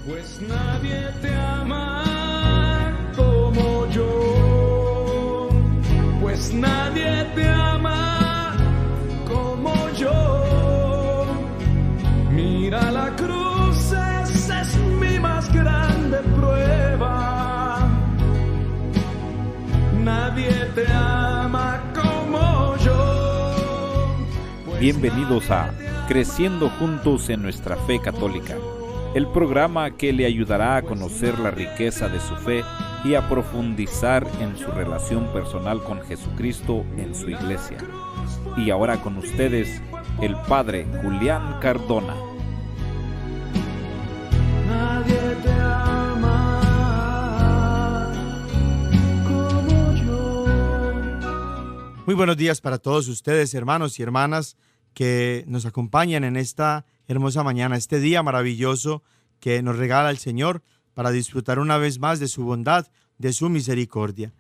Pues nadie te ama como yo, pues nadie te ama como yo. Mira la cruz, esa es mi más grande prueba. Nadie te ama como yo. Pues Bienvenidos a Creciendo Juntos en Nuestra Fe Católica, el programa que le ayudará a conocer la riqueza de su fe y a profundizar en su relación personal con Jesucristo en su iglesia. Y ahora con ustedes, el Padre Julián Cardona. nadie te ama como yo. Muy buenos días para todos ustedes, hermanos y hermanas que nos acompañan en esta hermosa mañana, este día maravilloso que nos regala el Señor para disfrutar una vez más de su bondad, de su misericordia.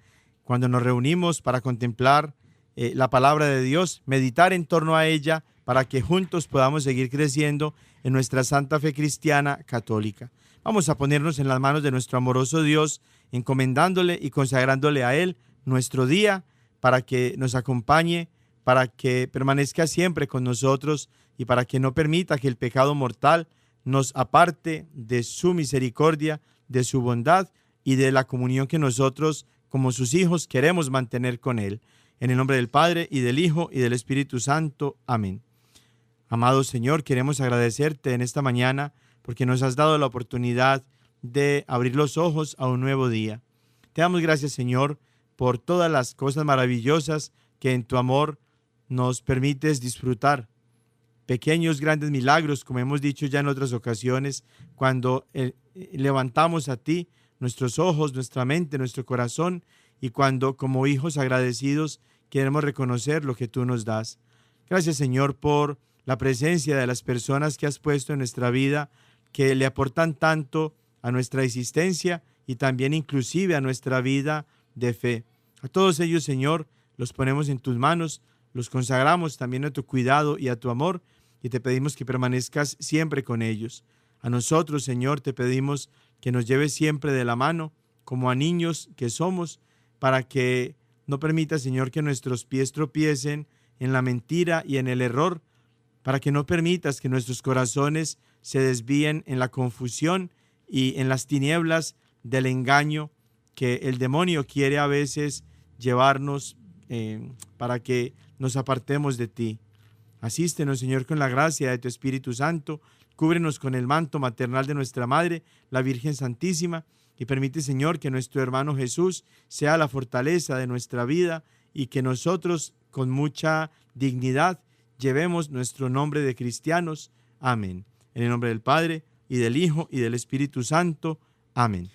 Cuando nos reunimos para contemplar la palabra de Dios, meditar en torno a ella para que juntos podamos seguir creciendo en nuestra santa fe cristiana católica. Vamos a ponernos en las manos de nuestro amoroso Dios, encomendándole y consagrándole a Él nuestro día para que nos acompañe, para que permanezca siempre con nosotros y para que no permita que el pecado mortal nos aparte de su misericordia, de su bondad y de la comunión que nosotros, como sus hijos, queremos mantener con Él. En el nombre del Padre, y del Hijo, y del Espíritu Santo. Amén. Amado Señor, queremos agradecerte en esta mañana porque nos has dado la oportunidad de abrir los ojos a un nuevo día. Te damos gracias, Señor, por todas las cosas maravillosas que en tu amor nos permites disfrutar. Pequeños, grandes milagros, como hemos dicho ya en otras ocasiones, cuando levantamos a ti nuestros ojos, nuestra mente, nuestro corazón, y cuando como hijos agradecidos queremos reconocer lo que tú nos das. Gracias, Señor, por la presencia de las personas que has puesto en nuestra vida, que le aportan tanto a nuestra existencia y también inclusive a nuestra vida de fe. A todos ellos, Señor, los ponemos en tus manos, los consagramos también a tu cuidado y a tu amor, y te pedimos que permanezcas siempre con ellos. A nosotros, Señor, te pedimos que nos lleves siempre de la mano, como a niños que somos, para que no permita, Señor, que nuestros pies tropiecen en la mentira y en el error, para que no permitas que nuestros corazones se desvíen en la confusión y en las tinieblas del engaño que el demonio quiere a veces llevarnos para que nos apartemos de ti. Asístenos, Señor, con la gracia de tu Espíritu Santo. Cúbrenos con el manto maternal de nuestra Madre, la Virgen Santísima, y permite, Señor, que nuestro hermano Jesús sea la fortaleza de nuestra vida y que nosotros, con mucha dignidad, llevemos nuestro nombre de cristianos. Amén. En el nombre del Padre, y del Hijo, y del Espíritu Santo. Amén.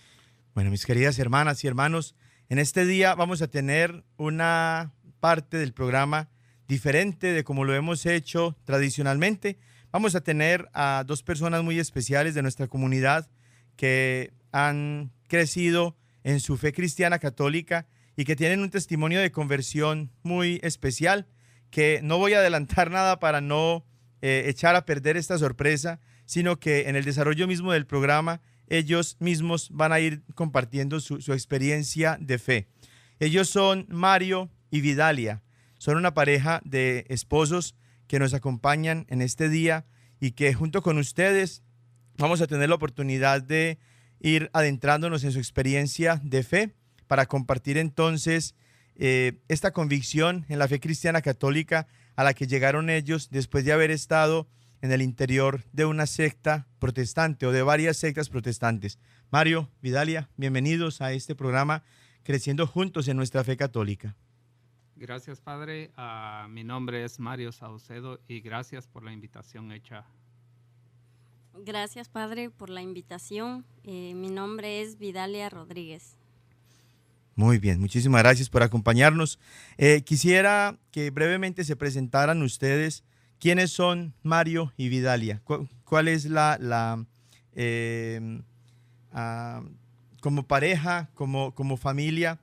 Bueno, mis queridas hermanas y hermanos, en este día vamos a tener una parte del programa diferente de como lo hemos hecho tradicionalmente. Vamos a tener a dos personas muy especiales de nuestra comunidad que han crecido en su fe cristiana católica y que tienen un testimonio de conversión muy especial, que no voy a adelantar nada para no echar a perder esta sorpresa, sino que en el desarrollo mismo del programa ellos mismos van a ir compartiendo su experiencia de fe. Ellos son Mario y Vidalia. Son una pareja de esposos que nos acompañan en este día y que junto con ustedes vamos a tener la oportunidad de ir adentrándonos en su experiencia de fe para compartir entonces esta convicción en la fe cristiana católica a la que llegaron ellos después de haber estado en el interior de una secta protestante o de varias sectas protestantes. Mario, Vidalia, bienvenidos a este programa Creciendo Juntos en Nuestra Fe Católica. Gracias, Padre. Mi nombre es Mario Saucedo y gracias por la invitación hecha. Gracias, Padre, por la invitación. Mi nombre es Vidalia Rodríguez. Muy bien, muchísimas gracias por acompañarnos. Quisiera que brevemente se presentaran ustedes. ¿Quiénes son Mario y Vidalia? ¿Cuál es como pareja, como familia,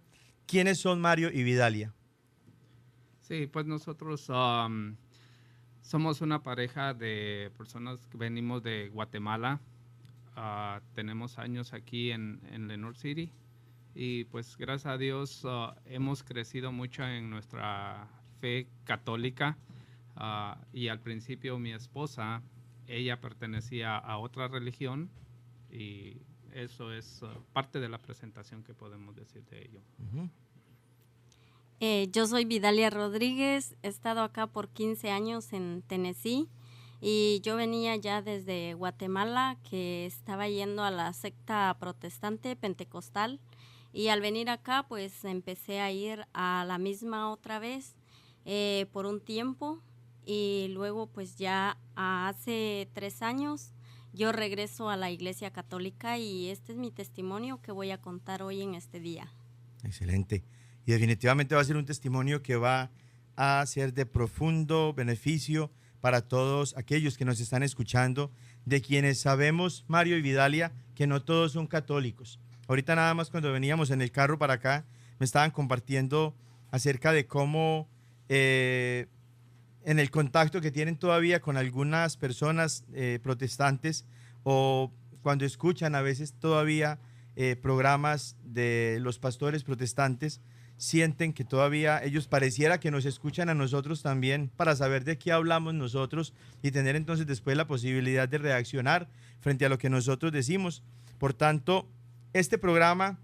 quiénes son Mario y Vidalia? Sí, pues nosotros somos una pareja de personas que venimos de Guatemala. tenemos años aquí en Lenoir City y pues gracias a Dios hemos crecido mucho en nuestra fe católica. Y al principio mi esposa, ella pertenecía a otra religión y eso es parte de la presentación que podemos decir de ello. Yo soy Vidalia Rodríguez, he estado acá por 15 años en Tennessee y yo venía ya desde Guatemala, que estaba yendo a la secta protestante pentecostal, y al venir acá pues empecé a ir a la misma otra vez por un tiempo, y luego pues ya hace 3 años yo regreso a la Iglesia Católica y este es mi testimonio que voy a contar hoy en este día. Excelente. Y definitivamente va a ser un testimonio que va a ser de profundo beneficio para todos aquellos que nos están escuchando, de quienes sabemos, Mario y Vidalia, que no todos son católicos. Ahorita nada más cuando veníamos en el carro para acá, me estaban compartiendo acerca de cómo en el contacto que tienen todavía con algunas personas protestantes, o cuando escuchan a veces todavía programas de los pastores protestantes, sienten que todavía ellos pareciera que nos escuchan a nosotros también para saber de qué hablamos nosotros y tener entonces después la posibilidad de reaccionar frente a lo que nosotros decimos. Por tanto, este programa,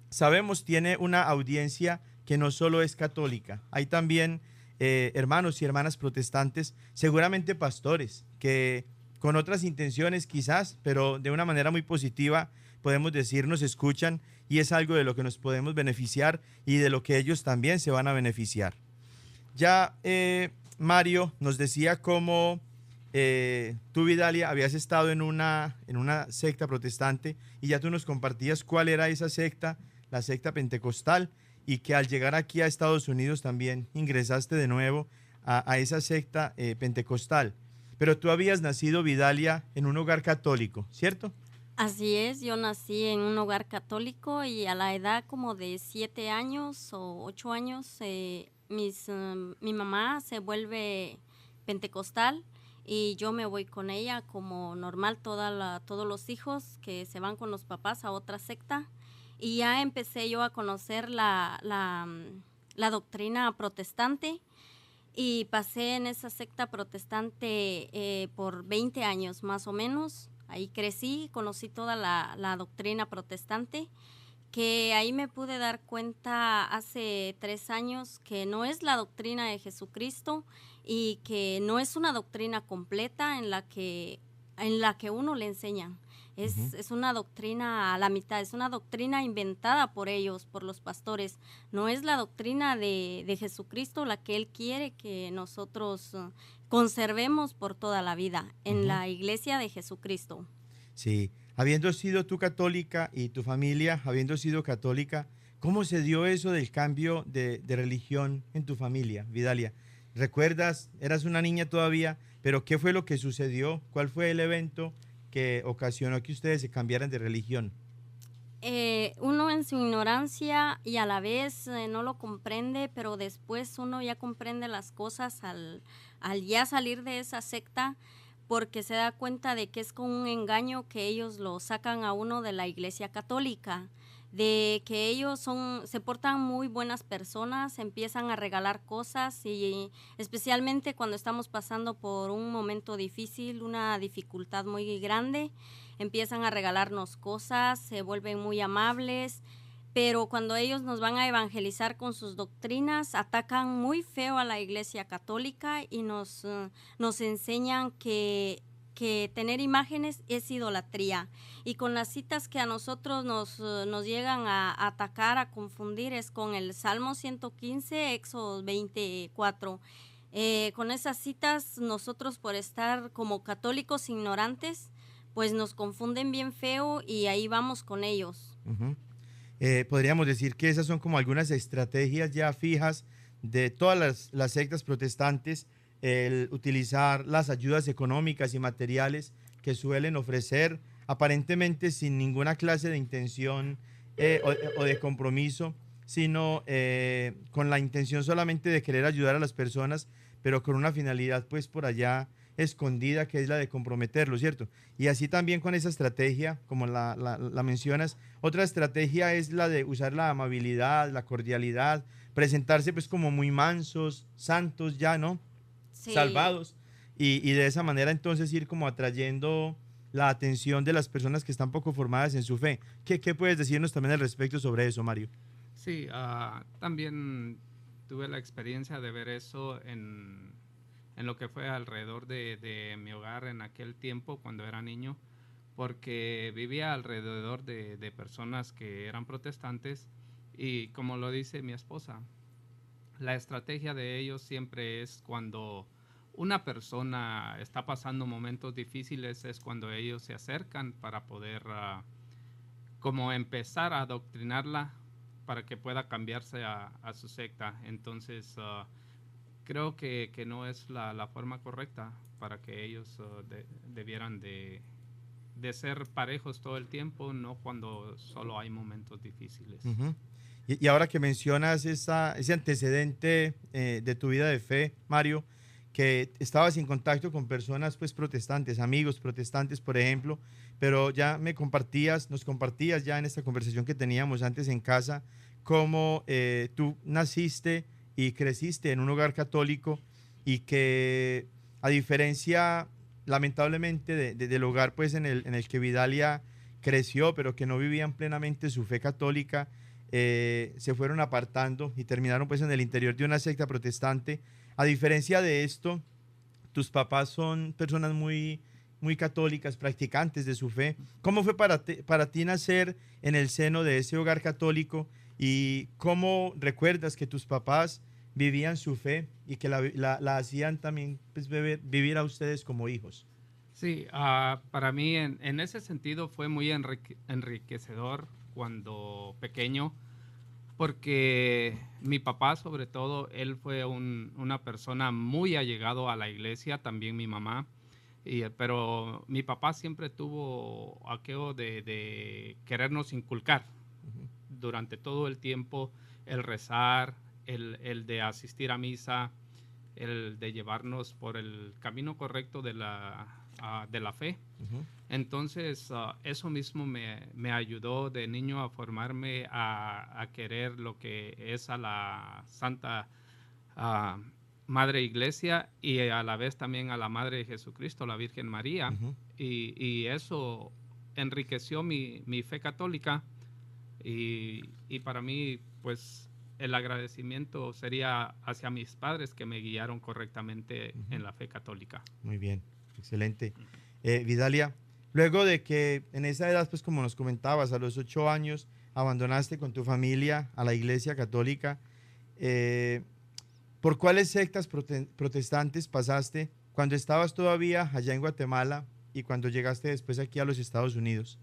sabemos, tiene una audiencia que no solo es católica. Hay también hermanos y hermanas protestantes, seguramente pastores, que con otras intenciones quizás, pero de una manera muy positiva, podemos decir, nos escuchan, y es algo de lo que nos podemos beneficiar y de lo que ellos también se van a beneficiar. Ya Mario nos decía cómo tú, Vidalia, habías estado en una secta protestante, y ya tú nos compartías cuál era esa secta, la secta pentecostal, y que al llegar aquí a Estados Unidos también ingresaste de nuevo a esa secta pentecostal. Pero tú habías nacido, Vidalia, en un hogar católico, ¿cierto? Así es, yo nací en un hogar católico y a la edad como de 7 años o 8 años mi mamá se vuelve pentecostal y yo me voy con ella como normal, todos los hijos que se van con los papás a otra secta, y ya empecé yo a conocer la doctrina protestante y pasé en esa secta protestante por 20 años más o menos. Ahí crecí, conocí toda la doctrina protestante, que ahí me pude dar cuenta hace 3 años que no es la doctrina de Jesucristo y que no es una doctrina completa en la que uno le enseñan. Es una doctrina a la mitad, es una doctrina inventada por ellos, por los pastores. No es la doctrina de Jesucristo la que Él quiere que nosotros conservemos por toda la vida en la iglesia de Jesucristo. Sí, habiendo sido tú católica y tu familia habiendo sido católica, ¿cómo se dio eso del cambio de religión en tu familia, Vidalia? ¿Recuerdas? Eras una niña todavía, pero ¿qué fue lo que sucedió? ¿Cuál fue el evento que ocasionó que ustedes se cambiaran de religión? Uno en su ignorancia y a la vez no lo comprende, pero después uno ya comprende las cosas al ya salir de esa secta, porque se da cuenta de que es con un engaño que ellos lo sacan a uno de la iglesia católica, de que ellos se portan muy buenas personas, empiezan a regalar cosas, y especialmente cuando estamos pasando por un momento difícil, una dificultad muy grande, empiezan a regalarnos cosas, se vuelven muy amables, pero cuando ellos nos van a evangelizar con sus doctrinas, atacan muy feo a la iglesia católica y nos enseñan que tener imágenes es idolatría. Y con las citas que a nosotros nos llegan a atacar, a confundir, es con el Salmo 115, Éxodo 24. Con esas citas nosotros, por estar como católicos ignorantes, pues nos confunden bien feo y ahí vamos con ellos. Podríamos decir que esas son como algunas estrategias ya fijas de todas las sectas protestantes, el utilizar las ayudas económicas y materiales que suelen ofrecer aparentemente sin ninguna clase de intención o de compromiso, sino con la intención solamente de querer ayudar a las personas, pero con una finalidad pues por allá escondida, que es la de comprometerlo, ¿cierto? Y así también con esa estrategia, como la mencionas, otra estrategia es la de usar la amabilidad, la cordialidad, presentarse pues como muy mansos, santos ya, ¿no? Sí, Salvados, y de esa manera entonces ir como atrayendo la atención de las personas que están poco formadas en su fe. ¿Qué puedes decirnos también al respecto sobre eso, Mario? Sí, también tuve la experiencia de ver eso en lo que fue alrededor de mi hogar en aquel tiempo cuando era niño, porque vivía alrededor de personas que eran protestantes y como lo dice mi esposa, la estrategia de ellos siempre es cuando una persona está pasando momentos difíciles, es cuando ellos se acercan para poder como empezar a adoctrinarla para que pueda cambiarse a su secta. Entonces, creo que no es la forma correcta para que ellos debieran de ser parejos todo el tiempo, no cuando solo hay momentos difíciles. Ujú. Y ahora que mencionas ese antecedente de tu vida de fe, Mario, que estabas en contacto con personas pues protestantes, amigos protestantes, por ejemplo, pero ya nos compartías ya en esta conversación que teníamos antes en casa, cómo tú naciste y creciste en un hogar católico y que a diferencia, lamentablemente, del hogar pues en el que Vidalia creció, pero que no vivían plenamente su fe católica, se fueron apartando y terminaron pues en el interior de una secta protestante. A diferencia de esto, tus papás son personas muy católicas, practicantes de su fe. ¿Cómo fue para ti nacer en el seno de ese hogar católico y cómo recuerdas que tus papás vivían su fe y que la hacían también pues, vivir a ustedes como hijos? Sí, para mí en ese sentido fue muy enriquecedor cuando pequeño, porque mi papá sobre todo, él fue una persona muy allegado a la iglesia, también mi mamá, pero mi papá siempre tuvo aquello de querernos inculcar durante todo el tiempo el rezar, el de asistir a misa, el de llevarnos por el camino correcto de la fe. Ujú. Entonces, eso mismo me ayudó de niño a formarme, a querer lo que es a la Santa ah, Madre Iglesia y a la vez también a la Madre de Jesucristo, la Virgen María. Ujú. Y eso enriqueció mi fe católica y para mí, pues, el agradecimiento sería hacia mis padres que me guiaron correctamente Ujú. en la fe católica. Muy bien, excelente. Vidalia, luego de que en esa edad, pues como nos comentabas, a los 8 años, abandonaste con tu familia a la iglesia católica, eh, ¿por cuáles sectas protestantes pasaste cuando estabas todavía allá en Guatemala y cuando llegaste después aquí a los Estados Unidos?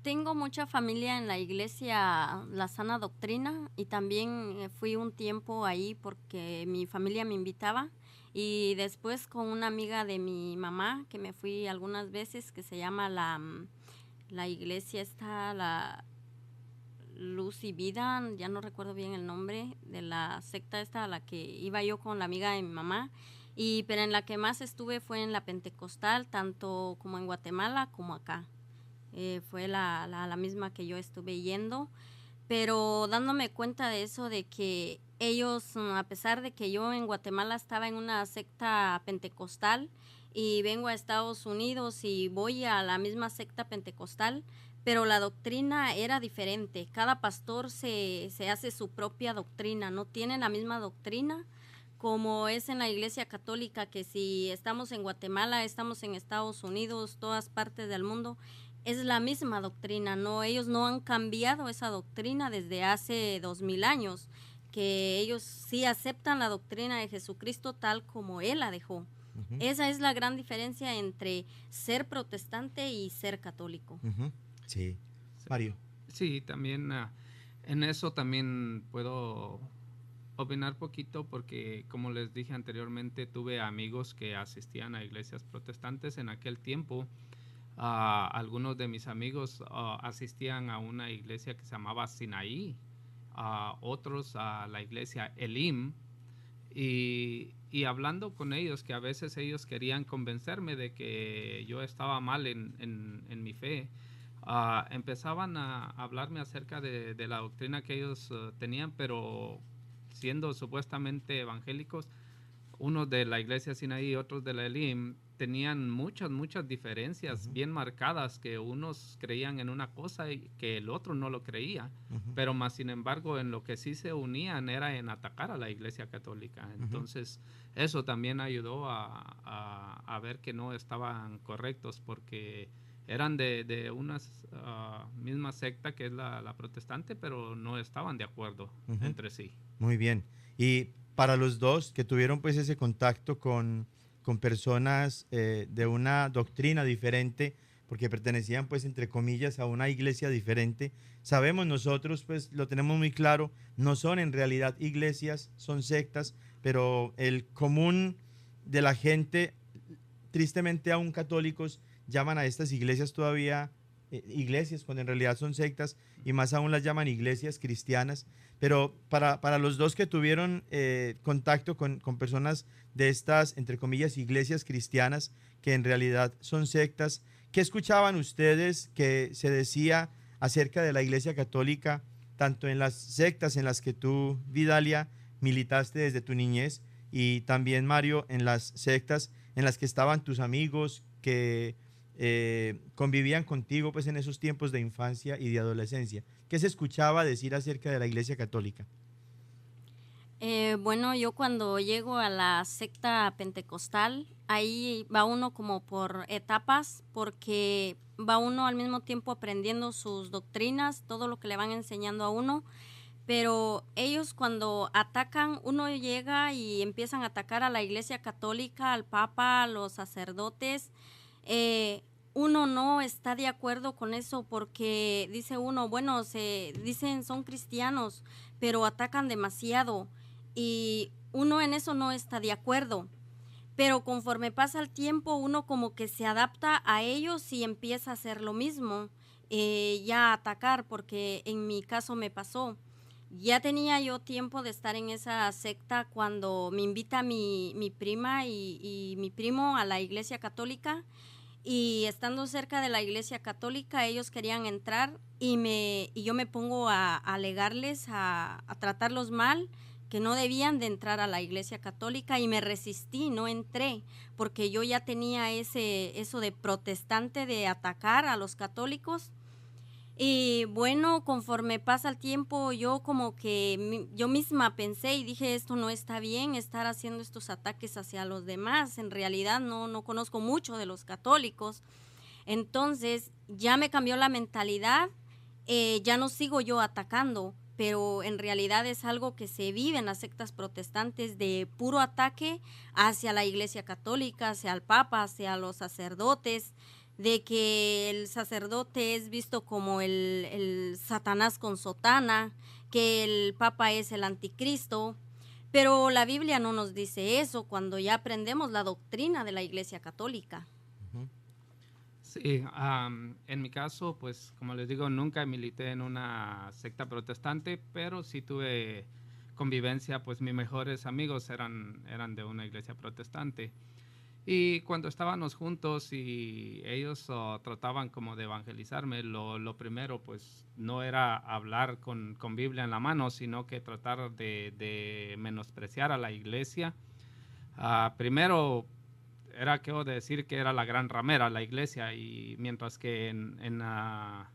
tengo mucha familia en la iglesia La Sana Doctrina y también fui un tiempo ahí porque mi familia me invitaba y después con una amiga de mi mamá que me fui algunas veces que se llama la iglesia está la Luz y Vida, ya no recuerdo bien el nombre de la secta esta a la que iba yo con la amiga de mi mamá, pero en la que más estuve fue en la Pentecostal, tanto como en Guatemala como acá. Fue la misma que yo estuve yendo, pero dándome cuenta de eso, de que ellos, a pesar de que yo en Guatemala estaba en una secta pentecostal y vengo a Estados Unidos y voy a la misma secta pentecostal, pero la doctrina era diferente. Cada pastor se hace su propia doctrina, no tienen la misma doctrina como es en la Iglesia Católica, que si estamos en Guatemala, estamos en Estados Unidos, todas partes del mundo, es la misma doctrina, no, ellos no han cambiado esa doctrina desde hace 2000 años, que ellos sí aceptan la doctrina de Jesucristo tal como Él la dejó. Ujú. Esa es la gran diferencia entre ser protestante y ser católico. Ujú. Sí. Mario. Sí, también en eso también puedo opinar poquito porque, como les dije anteriormente, tuve amigos que asistían a iglesias protestantes en aquel tiempo. Algunos de mis amigos asistían a una iglesia que se llamaba Sinaí, otros a la iglesia Elim, y y hablando con ellos, que a veces ellos querían convencerme de que yo estaba mal en mi fe, empezaban a hablarme acerca de la doctrina que ellos tenían, pero siendo supuestamente evangélicos, unos de la iglesia Sinaí y otros de la Elim, tenían muchas diferencias bien marcadas, que unos creían en una cosa y que el otro no lo creía, pero más sin embargo en lo que sí se unían era en atacar a la iglesia católica. Entonces eso también ayudó a ver que no estaban correctos, porque eran de una misma secta que es la protestante, pero no estaban de acuerdo entre sí. Muy bien. Y para los dos que tuvieron pues ese contacto con personas de una doctrina diferente, porque pertenecían pues entre comillas a una iglesia diferente, sabemos nosotros, pues lo tenemos muy claro, no son en realidad iglesias, son sectas, pero el común de la gente, tristemente aún católicos, llaman a estas iglesias todavía iglesias, cuando en realidad son sectas, y más aún las llaman iglesias cristianas. Pero para los dos que tuvieron contacto con personas de estas, entre comillas, iglesias cristianas, que en realidad son sectas, ¿qué escuchaban ustedes que se decía acerca de la iglesia católica, tanto en las sectas en las que tú, Vidalia, militaste desde tu niñez, y también, Mario, en las sectas en las que estaban tus amigos que convivían contigo pues en esos tiempos de infancia y de adolescencia? ¿Qué se escuchaba decir acerca de la iglesia católica? Bueno, yo cuando llego a la secta pentecostal, ahí va uno como por etapas, porque va uno al mismo tiempo aprendiendo sus doctrinas, todo lo que le van enseñando a uno, pero ellos cuando atacan, uno llega y empiezan a atacar a la iglesia católica, al papa, a los sacerdotes. Uno no está de acuerdo con eso, porque dice uno, bueno, se dicen son cristianos, pero atacan demasiado, y uno en eso no está de acuerdo. Pero conforme pasa el tiempo, uno como que se adapta a ellos y empieza a hacer lo mismo, ya a atacar, porque en mi caso me pasó. Ya tenía yo tiempo de estar en esa secta cuando me invita mi prima y mi primo a la iglesia católica, y estando cerca de la iglesia católica ellos querían entrar y yo me pongo a alegarles, a tratarlos mal, que no debían de entrar a la iglesia católica, y me resistí, no entré, porque yo ya tenía eso de protestante, de atacar a los católicos. Y bueno, conforme pasa el tiempo, yo como que yo misma pensé y dije, esto no está bien, estar haciendo estos ataques hacia los demás. En realidad no conozco mucho de los católicos. Entonces ya me cambió la mentalidad, ya no sigo yo atacando, pero en realidad es algo que se vive en las sectas protestantes, de puro ataque hacia la iglesia católica, hacia el papa, hacia los sacerdotes, de que el sacerdote es visto como el Satanás con sotana, que el papa es el anticristo, pero la Biblia no nos dice eso cuando ya aprendemos la doctrina de la iglesia católica. Sí, en mi caso, pues como les digo, nunca milité en una secta protestante, pero sí tuve convivencia, pues mis mejores amigos eran de una iglesia protestante. Y cuando estábamos juntos y ellos trataban como de evangelizarme, lo primero pues no era hablar con Biblia en la mano, sino que tratar de menospreciar a la iglesia. Primero era que decir que era la gran ramera la iglesia, y mientras que en la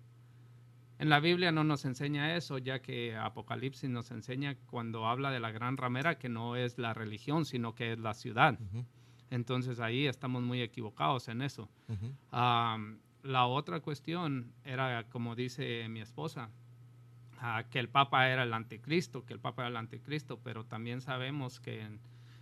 Biblia no nos enseña eso, ya que Apocalipsis nos enseña, cuando habla de la gran ramera, que no es la religión, sino que es la ciudad. Entonces ahí estamos muy equivocados en eso. La otra cuestión era, como dice mi esposa, que el Papa era el anticristo, pero también sabemos que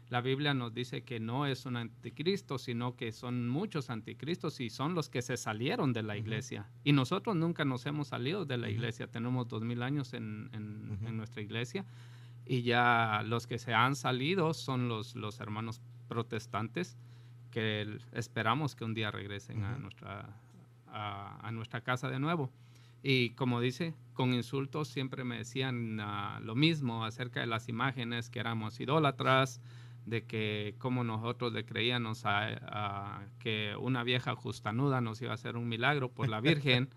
la Biblia nos dice que no es un anticristo, sino que son muchos anticristos, y son los que se salieron de la iglesia. Y nosotros nunca nos hemos salido de la iglesia, tenemos 2000 años en nuestra iglesia, y ya los que se han salido son los hermanos protestantes, que esperamos que un día regresen a nuestra casa de nuevo. Y como dice, con insultos siempre me decían lo mismo acerca de las imágenes, que éramos idólatras, de que como nosotros le creíamos que una vieja justanuda nos iba a hacer un milagro por la Virgen,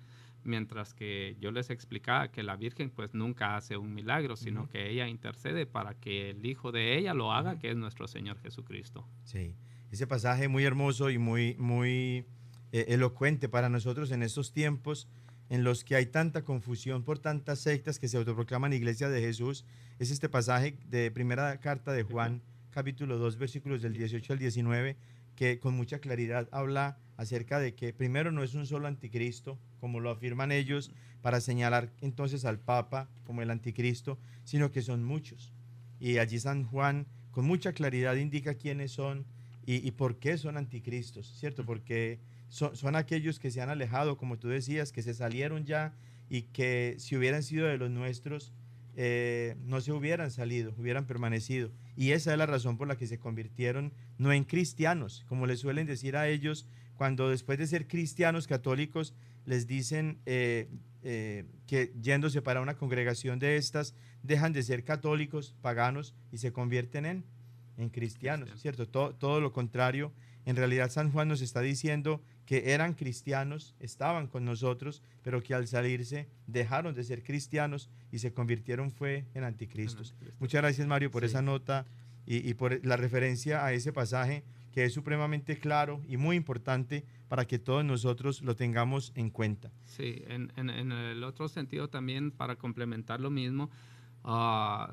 mientras que yo les explicaba que la Virgen pues nunca hace un milagro, sino que ella intercede para que el Hijo de ella lo haga, que es nuestro Señor Jesucristo. Sí, ese pasaje muy hermoso y muy elocuente para nosotros en estos tiempos en los que hay tanta confusión por tantas sectas que se autoproclaman Iglesia de Jesús. Es este pasaje de primera carta de Juan, capítulo 2, versículos del 18 al 19, que con mucha claridad habla acerca de que primero no es un solo anticristo, como lo afirman ellos, para señalar entonces al Papa como el anticristo, sino que son muchos. Y allí San Juan con mucha claridad indica quiénes son y por qué son anticristos, ¿cierto? Porque son aquellos que se han alejado, como tú decías, que se salieron ya y que si hubieran sido de los nuestros, no se hubieran salido, hubieran permanecido. Y esa es la razón por la que se convirtieron no en cristianos, como les suelen decir a ellos, cuando después de ser cristianos católicos les dicen que yéndose para una congregación de estas, dejan de ser católicos, paganos, y se convierten en cristianos, ¿cierto? Todo lo contrario. En realidad San Juan nos está diciendo que eran cristianos, estaban con nosotros, pero que al salirse dejaron de ser cristianos y se convirtieron en anticristos. Muchas gracias, Mario, por esa nota y por la referencia a ese pasaje que es supremamente claro y muy importante para que todos nosotros lo tengamos en cuenta. Sí, en el otro sentido también, para complementar lo mismo,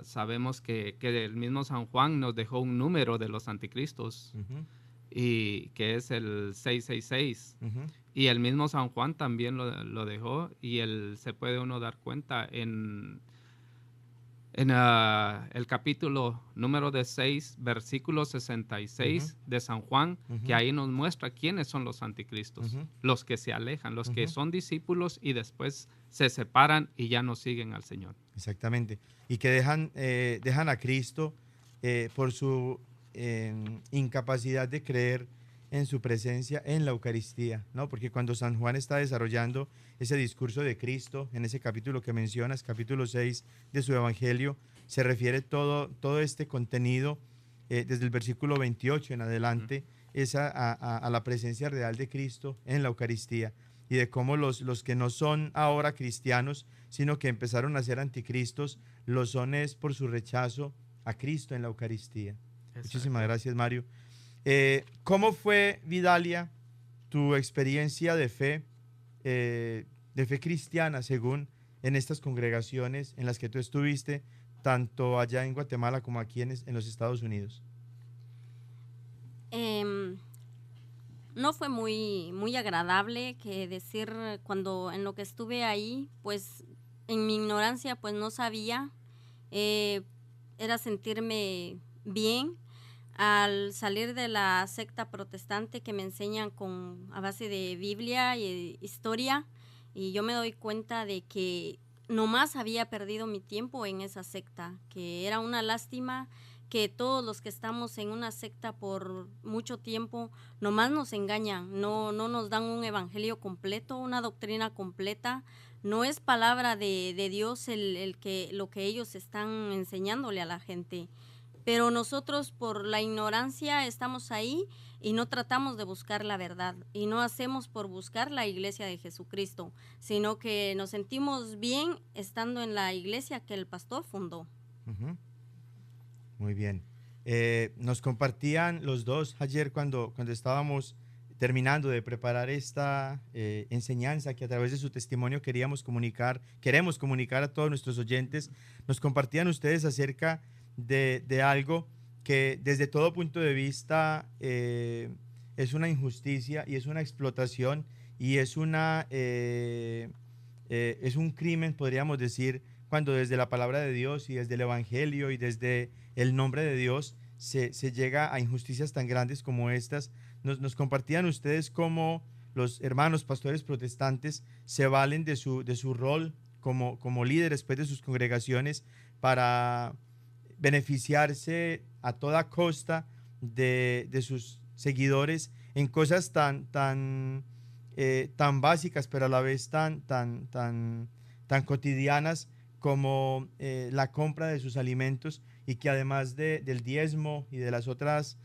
sabemos que el mismo San Juan nos dejó un número de los anticristos. Y que es el 666. Y el mismo San Juan también lo dejó, y se puede uno dar cuenta en el capítulo número 6, versículo 66 de San Juan, que ahí nos muestra quiénes son los anticristos, los que se alejan, los que son discípulos y después se separan y ya no siguen al Señor. Exactamente. Y que dejan a Cristo por su incapacidad de creer en su presencia en la Eucaristía, ¿no? Porque cuando San Juan está desarrollando ese discurso de Cristo, en ese capítulo que mencionas, capítulo 6 de su Evangelio, se refiere todo este contenido desde el versículo 28 en adelante, es a la presencia real de Cristo en la Eucaristía, y de cómo los que no son ahora cristianos, sino que empezaron a ser anticristos, lo son es por su rechazo a Cristo en la Eucaristía. Exacto. Muchísimas gracias, Mario. ¿Cómo fue, Vidalia, tu experiencia de fe cristiana, según en estas congregaciones en las que tú estuviste, tanto allá en Guatemala como aquí en los Estados Unidos? No fue muy agradable, que decir, cuando en lo que estuve ahí, pues en mi ignorancia pues no sabía, era sentirme bien. Al salir de la secta protestante que me enseñan a base de Biblia y historia, y yo me doy cuenta de que nomás había perdido mi tiempo en esa secta, que era una lástima que todos los que estamos en una secta por mucho tiempo nomás nos engañan, no nos dan un evangelio completo, una doctrina completa. No es palabra de Dios lo que ellos están enseñándole a la gente. Pero nosotros por la ignorancia estamos ahí y no tratamos de buscar la verdad y no hacemos por buscar la iglesia de Jesucristo, sino que nos sentimos bien estando en la iglesia que el pastor fundó. Muy bien. Nos compartían los dos ayer cuando estábamos terminando de preparar esta enseñanza que a través de su testimonio queremos comunicar a todos nuestros oyentes. Nos compartían ustedes acerca de algo que desde todo punto de vista es una injusticia y es una explotación y es un crimen, podríamos decir, cuando desde la palabra de Dios y desde el Evangelio y desde el nombre de Dios se llega a injusticias tan grandes como estas. Nos compartían ustedes cómo los hermanos pastores protestantes se valen de su rol como líderes pues, de sus congregaciones para beneficiarse a toda costa de sus seguidores en cosas tan básicas, pero a la vez tan cotidianas como la compra de sus alimentos, y que además del diezmo y de las otras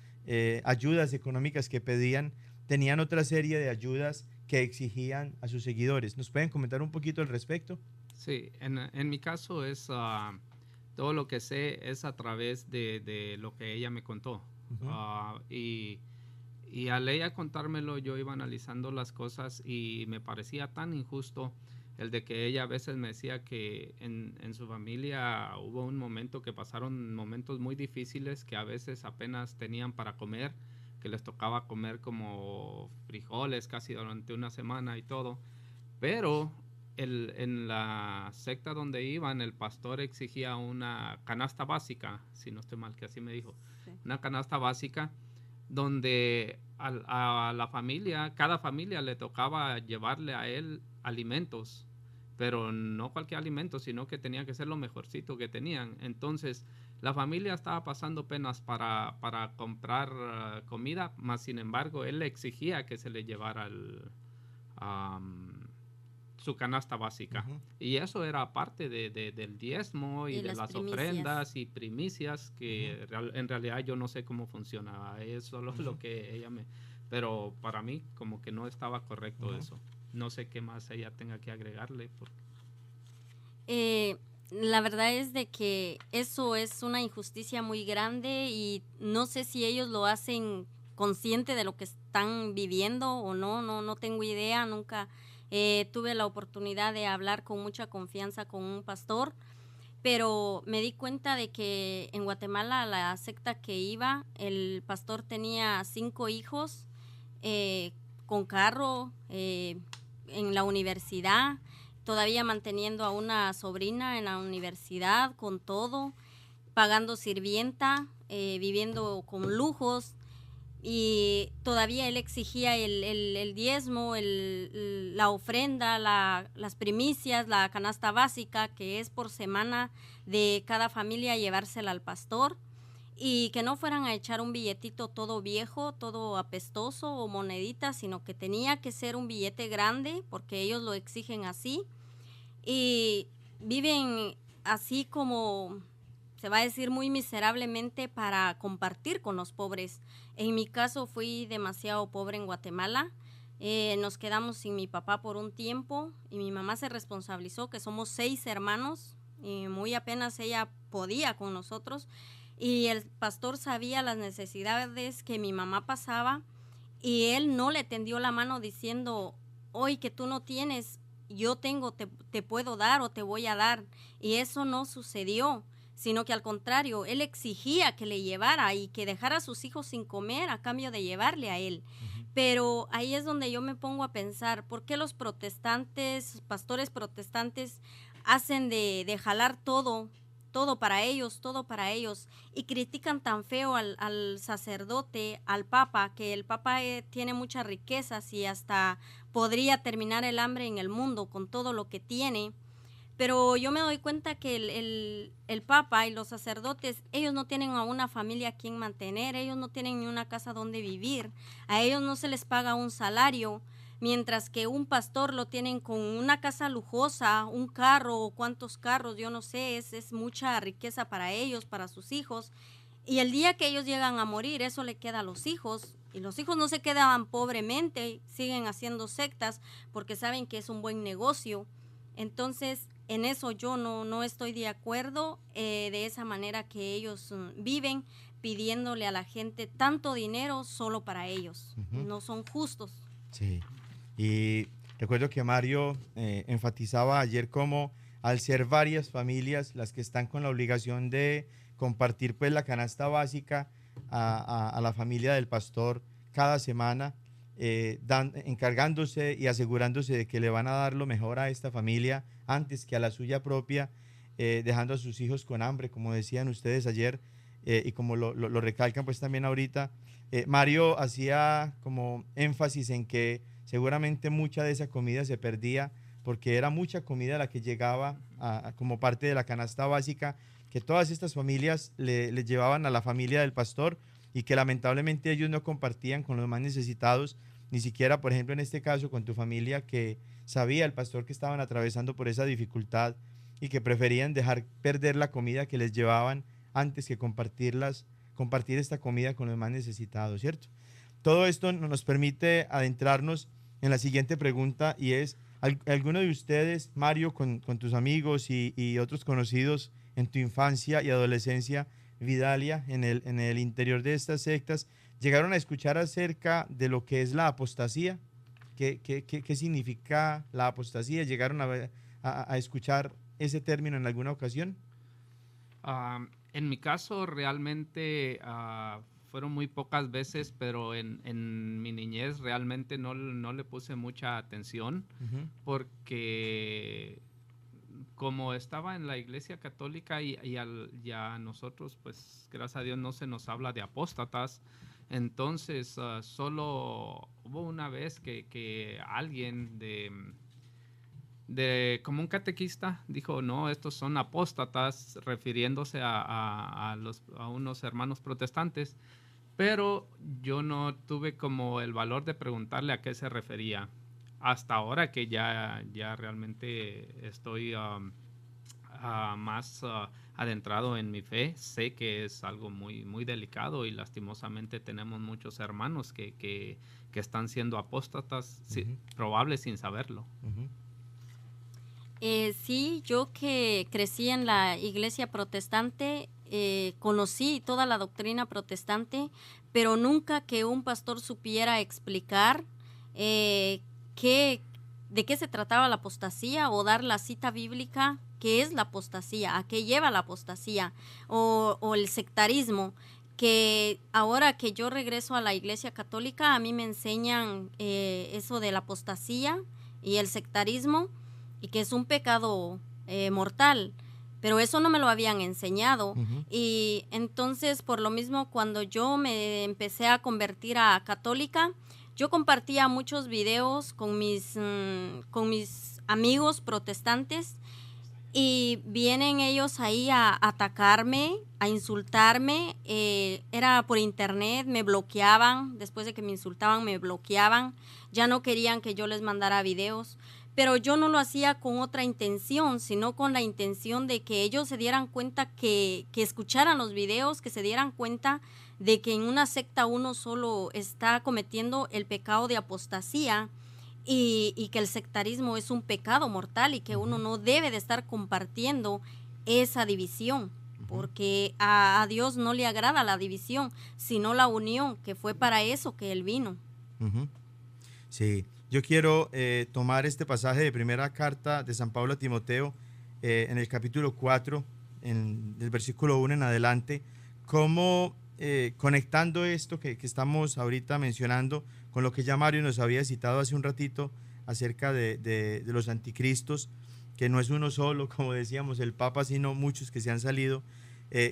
ayudas económicas que pedían, tenían otra serie de ayudas que exigían a sus seguidores. ¿Nos pueden comentar un poquito al respecto? Sí, en mi caso es todo lo que sé es a través de lo que ella me contó. Ujú. Y al ella contármelo, yo iba analizando las cosas y me parecía tan injusto el de que ella a veces me decía que en su familia hubo un momento que pasaron momentos muy difíciles, que a veces apenas tenían para comer, que les tocaba comer como frijoles casi durante una semana y todo. Pero en la secta donde iban, el pastor exigía una canasta básica, si no estoy mal, que así me dijo, Sí. una canasta básica donde a la familia, cada familia le tocaba llevarle a él alimentos, pero no cualquier alimento, sino que tenía que ser lo mejorcito que tenían. Entonces, la familia estaba pasando penas para comprar comida, más sin embargo, él le exigía que se le llevara su canasta básica. Ujú. Y eso era parte del diezmo y Y de las las primicias. ofrendas y primicias que en realidad yo no sé cómo funcionaba. Es solo Ujú. lo que ella me... Pero para mí como que no estaba correcto Ujú. eso. No sé qué más ella tenga que agregarle. Eh, la verdad es de que eso es una injusticia muy grande y no sé si ellos lo hacen consciente de lo que están viviendo o no, no tengo idea, nunca tuve la oportunidad de hablar con mucha confianza con un pastor, pero me di cuenta de que en Guatemala, la secta que iba, el pastor tenía 5 hijos eh, con carro, en la universidad, todavía manteniendo a una sobrina en la universidad con todo, pagando sirvienta, viviendo con lujos. Y todavía él exigía el diezmo, la ofrenda, las primicias, la canasta básica, que es por semana de cada familia, llevársela al pastor. Y que no fueran a echar un billetito todo viejo, todo apestoso o monedita, sino que tenía que ser un billete grande, porque ellos lo exigen así. Y viven así como se va a decir muy miserablemente para compartir con los pobres. En mi caso fui demasiado pobre en Guatemala. Nos quedamos sin mi papá por un tiempo y mi mamá se responsabilizó que somos 6 hermanos y muy apenas ella podía con nosotros. Y el pastor sabía las necesidades que mi mamá pasaba y él no le tendió la mano diciendo, hoy que tú no tienes, yo tengo, te puedo dar o te voy a dar. Y eso no sucedió, sino que al contrario, él exigía que le llevara y que dejara a sus hijos sin comer a cambio de llevarle a él. Pero ahí es donde yo me pongo a pensar, ¿por qué los protestantes, pastores protestantes, hacen de jalar todo para ellos, y critican tan feo al sacerdote, al papa, que el papa tiene muchas riquezas y hasta podría terminar el hambre en el mundo con todo lo que tiene? Pero yo me doy cuenta que el papa y los sacerdotes, ellos no tienen a una familia a quien mantener, ellos no tienen ni una casa donde vivir, a ellos no se les paga un salario, mientras que un pastor lo tienen con una casa lujosa, un carro o cuántos carros, yo no sé, es mucha riqueza para ellos, para sus hijos. Y el día que ellos llegan a morir, eso le queda a los hijos. Y los hijos no se quedan pobremente, siguen haciendo sectas porque saben que es un buen negocio. Entonces, en eso yo no estoy de acuerdo, de esa manera que ellos viven, pidiéndole a la gente tanto dinero solo para ellos. Ujú. No son justos. Sí. Y recuerdo que Mario enfatizaba ayer cómo al ser varias familias las que están con la obligación de compartir pues la canasta básica a la familia del pastor cada semana, encargándose y asegurándose de que le van a dar lo mejor a esta familia antes que a la suya propia, dejando a sus hijos con hambre, como decían ustedes ayer, y como lo recalcan pues también ahorita. Mario hacía como énfasis en que seguramente mucha de esa comida se perdía porque era mucha comida la que llegaba como parte de la canasta básica que todas estas familias le llevaban a la familia del pastor, y que lamentablemente ellos no compartían con los más necesitados, ni siquiera, por ejemplo, en este caso con tu familia, que sabía el pastor que estaban atravesando por esa dificultad y que preferían dejar perder la comida que les llevaban antes que compartir esta comida con los más necesitados, ¿cierto? Todo esto nos permite adentrarnos en la siguiente pregunta, y es, ¿alguno de ustedes, Mario, con tus amigos y otros conocidos en tu infancia y adolescencia, Vidalia, en el interior de estas sectas, llegaron a escuchar acerca de lo que es la apostasía? ¿Qué significa la apostasía? ¿Llegaron a escuchar ese término en alguna ocasión? En mi caso, realmente fueron muy pocas veces, pero en mi niñez realmente no le puse mucha atención, porque como estaba en la Iglesia Católica y a nosotros, pues gracias a Dios no se nos habla de apóstatas. Entonces solo hubo una vez que alguien como un catequista dijo, no, estos son apóstatas, refiriéndose a unos hermanos protestantes, pero yo no tuve como el valor de preguntarle a qué se refería. Hasta ahora que ya realmente estoy más adentrado en mi fe, sé que es algo muy, muy delicado, y lastimosamente tenemos muchos hermanos que están siendo apóstatas, probables sin saberlo. Sí, yo que crecí en la iglesia protestante, conocí toda la doctrina protestante, pero nunca que un pastor supiera explicar de qué se trataba la apostasía, o dar la cita bíblica, qué es la apostasía, a qué lleva la apostasía, o el sectarismo, que ahora que yo regreso a la Iglesia Católica, a mí me enseñan eso de la apostasía y el sectarismo, y que es un pecado mortal, pero eso no me lo habían enseñado. Y entonces, por lo mismo, cuando yo me empecé a convertir a católica, yo compartía muchos videos con mis amigos protestantes, y vienen ellos ahí a atacarme, a insultarme. Era por internet, me bloqueaban. Después de que me insultaban, me bloqueaban. Ya no querían que yo les mandara videos. Pero yo no lo hacía con otra intención, sino con la intención de que ellos se dieran cuenta, que escucharan los videos, que se dieran cuenta de que en una secta uno solo está cometiendo el pecado de apostasía, y que el sectarismo es un pecado mortal, y que uno no debe de estar compartiendo esa división, porque a Dios no le agrada la división, sino la unión, que fue para eso que Él vino. Sí. Yo quiero tomar este pasaje de primera carta de San Pablo a Timoteo, en el capítulo 4, del versículo 1 en adelante, como conectando esto que estamos ahorita mencionando con lo que ya Mario nos había citado hace un ratito acerca de los anticristos, que no es uno solo, como decíamos, el Papa, sino muchos que se han salido,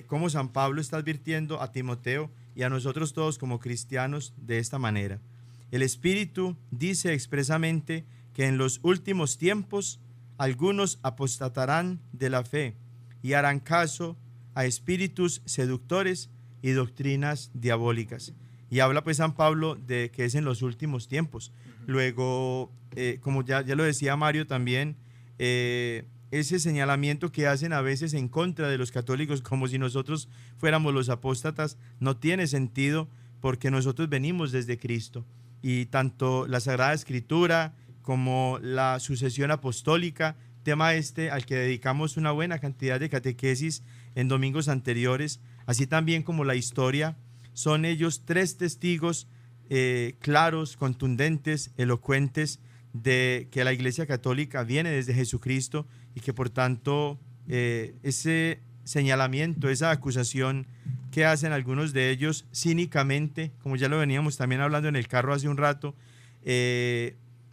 como San Pablo está advirtiendo a Timoteo y a nosotros todos como cristianos de esta manera. El Espíritu dice expresamente que en los últimos tiempos algunos apostatarán de la fe y harán caso a espíritus seductores y doctrinas diabólicas. Y habla pues San Pablo de que es en los últimos tiempos. Luego, como ya lo decía Mario también, ese señalamiento que hacen a veces en contra de los católicos, como si nosotros fuéramos los apóstatas, no tiene sentido, porque nosotros venimos desde Cristo. Y tanto la Sagrada Escritura como la sucesión apostólica, tema al que dedicamos una buena cantidad de catequesis en domingos anteriores, así también como la historia, son ellos tres testigos claros, contundentes, elocuentes, de que la Iglesia Católica viene desde Jesucristo, y que por tanto ese señalamiento, esa acusación que hacen algunos de ellos cínicamente, como ya lo veníamos también hablando en el carro hace un rato,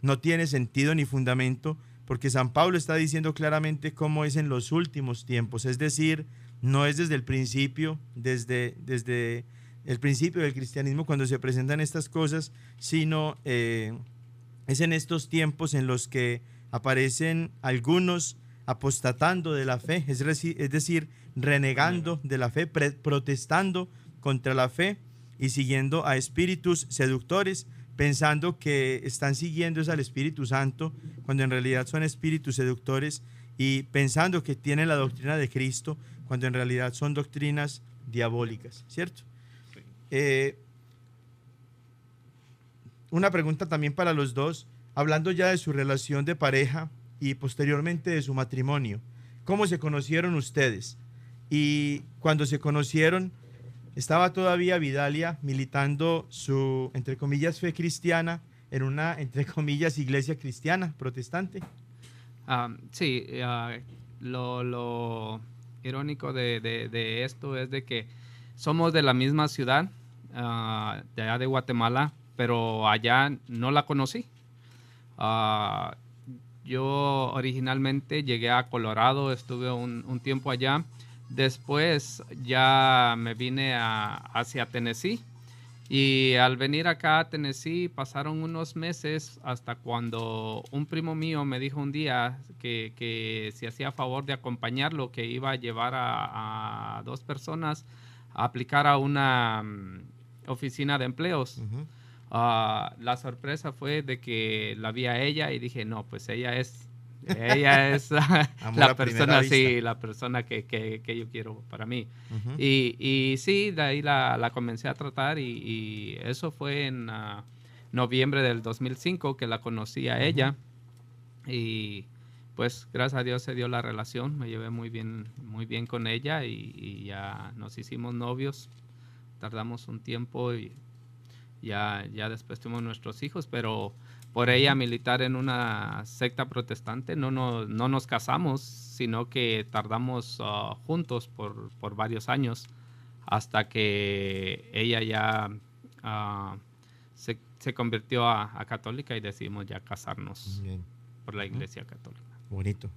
no tiene sentido ni fundamento, porque San Pablo está diciendo claramente cómo es en los últimos tiempos, es decir, no es desde el principio, desde el principio del cristianismo cuando se presentan estas cosas, sino es en estos tiempos en los que aparecen algunos apostatando de la fe, es decir, renegando de la fe, protestando contra la fe y siguiendo a espíritus seductores, pensando que están siguiendo al Espíritu Santo, cuando en realidad son espíritus seductores, y pensando que tienen la doctrina de Cristo, cuando en realidad son doctrinas diabólicas, ¿cierto? Una pregunta también para los dos, hablando ya de su relación de pareja y posteriormente de su matrimonio. ¿Cómo se conocieron ustedes? Y cuando se conocieron, ¿estaba todavía Vidalia militando su, entre comillas, fe cristiana en una, entre comillas, iglesia cristiana, protestante? Sí, lo irónico de esto es de que somos de la misma ciudad, de allá de Guatemala, pero allá no la conocí. Yo originalmente llegué a Colorado, estuve un tiempo allá. Después ya me vine hacia Tennessee. Y al venir acá a Tennessee pasaron unos meses hasta cuando un primo mío me dijo un día que si hacía favor de acompañarlo, que iba a llevar a 2 personas a aplicar a una oficina de empleos. Uh-huh. La sorpresa fue de que la vi a ella y dije, no, pues ella es la persona, sí, la persona que yo quiero para mí. Uh-huh. Y sí, de ahí la comencé a tratar y eso fue en noviembre del 2005 que la conocí a ella. Y pues gracias a Dios se dio la relación, me llevé muy bien con ella y ya nos hicimos novios, tardamos un tiempo y ya después tuvimos nuestros hijos, pero por ella militar en una secta protestante no nos casamos, sino que tardamos juntos por varios años hasta que ella ya se convirtió a católica y decidimos ya casarnos Bien. por la iglesia católica.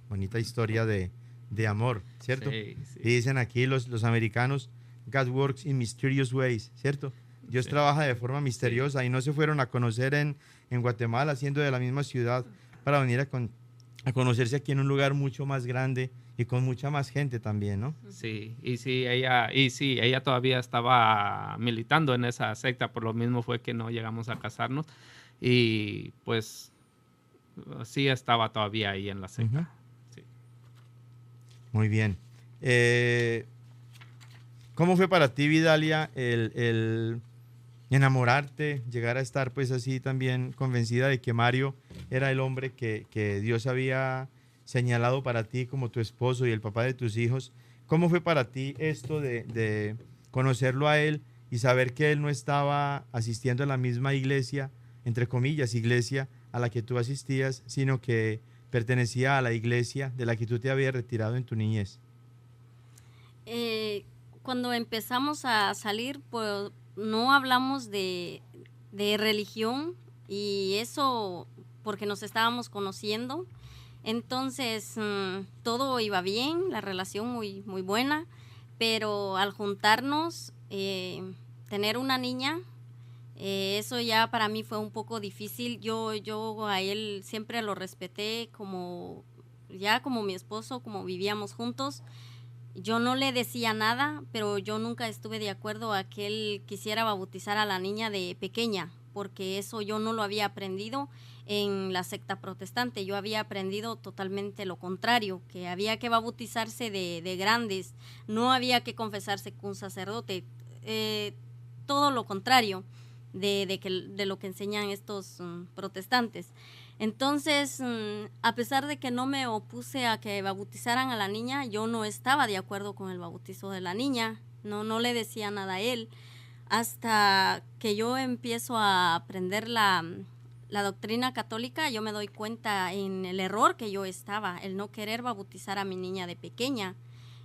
Bonita historia de amor, ¿cierto? Sí, sí. Y dicen aquí los americanos, God works in mysterious ways, ¿cierto? Dios Sí. trabaja de forma misteriosa y no se fueron a conocer en Guatemala, siendo de la misma ciudad, para venir a conocerse aquí en un lugar mucho más grande y con mucha más gente también, ¿no? Sí, ella todavía estaba militando en esa secta, por lo mismo fue que no llegamos a casarnos y pues sí estaba todavía ahí en la secta. Ujú. Sí. Muy bien. ¿Cómo fue para ti, Vidalia, el enamorarte, llegar a estar pues así también convencida de que Mario era el hombre que Dios había señalado para ti como tu esposo y el papá de tus hijos? ¿Cómo fue para ti esto de conocerlo a él y saber que él no estaba asistiendo a la misma iglesia, entre comillas, iglesia a la que tú asistías, sino que pertenecía a la iglesia de la que tú te habías retirado en tu niñez? Cuando empezamos a salir, pues no hablamos de religión y eso porque nos estábamos conociendo. Entonces todo iba bien, la relación muy, muy buena, pero al juntarnos, tener una niña, eso ya para mí fue un poco difícil. Yo a él siempre lo respeté como mi esposo, como vivíamos juntos. Yo no le decía nada, pero yo nunca estuve de acuerdo a que él quisiera bautizar a la niña de pequeña, porque eso yo no lo había aprendido en la secta protestante. Yo había aprendido totalmente lo contrario, que había que bautizarse de grandes, no había que confesarse con un sacerdote, todo lo contrario de lo que enseñan estos protestantes. Entonces, a pesar de que no me opuse a que bautizaran a la niña, yo no estaba de acuerdo con el bautizo de la niña, no le decía nada a él, hasta que yo empiezo a aprender la doctrina católica. Yo me doy cuenta en el error que yo estaba, el no querer bautizar a mi niña de pequeña,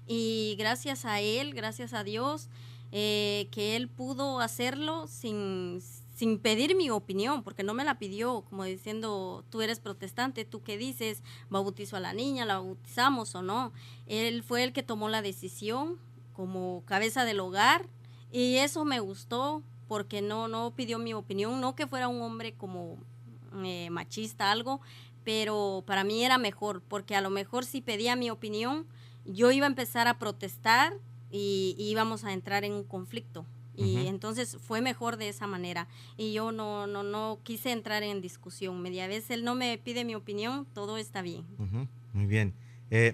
y gracias a él, gracias a Dios, que él pudo hacerlo sin pedir mi opinión, porque no me la pidió, como diciendo, tú eres protestante, ¿tú qué dices? ¿Bautizo a la niña? ¿La bautizamos o no? Él fue el que tomó la decisión como cabeza del hogar, y eso me gustó, porque no pidió mi opinión, no que fuera un hombre como machista, algo, pero para mí era mejor, porque a lo mejor si pedía mi opinión, yo iba a empezar a protestar y íbamos a entrar en un conflicto. Y Ujú. entonces fue mejor de esa manera. Y yo no quise entrar en discusión. Media vez él no me pide mi opinión, todo está bien. Ujú. Muy bien.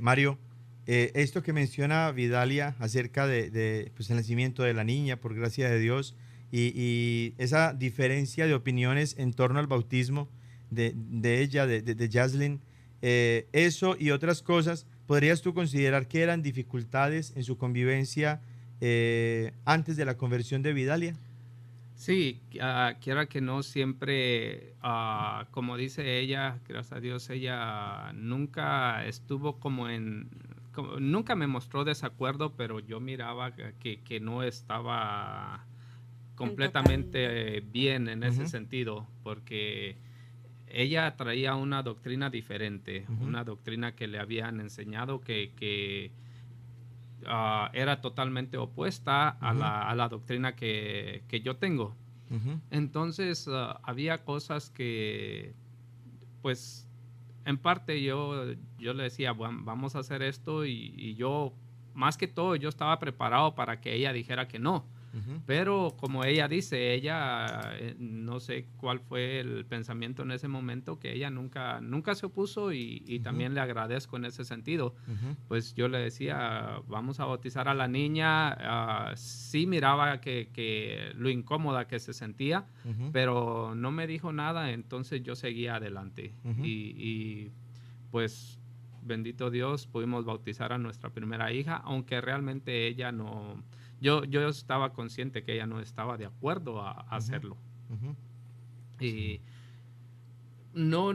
Mario, esto que menciona Vidalia acerca pues, el nacimiento de la niña, por gracia de Dios, y esa diferencia de opiniones en torno al bautismo de ella, de Jaslyn, eso y otras cosas, ¿podrías tú considerar que eran dificultades en su convivencia antes de la conversión de Vidalia? Sí, quiera que no, siempre, como dice ella, gracias a Dios, ella nunca estuvo nunca me mostró desacuerdo, pero yo miraba que no estaba completamente bien en ese sentido, porque ella traía una doctrina diferente, una doctrina que le habían enseñado que era totalmente opuesta a la doctrina que yo tengo. Entonces, había cosas que, pues, en parte yo le decía, bueno, vamos a hacer esto y yo, más que todo, yo estaba preparado para que ella dijera que no. Pero como ella dice, ella, no sé cuál fue el pensamiento en ese momento, que ella nunca se opuso y también le agradezco en ese sentido. Pues yo le decía, vamos a bautizar a la niña. Sí miraba que lo incómoda que se sentía, pero no me dijo nada, entonces yo seguía adelante. Y pues bendito Dios, pudimos bautizar a nuestra primera hija, aunque realmente ella no... Yo estaba consciente que ella no estaba de acuerdo a hacerlo. Y no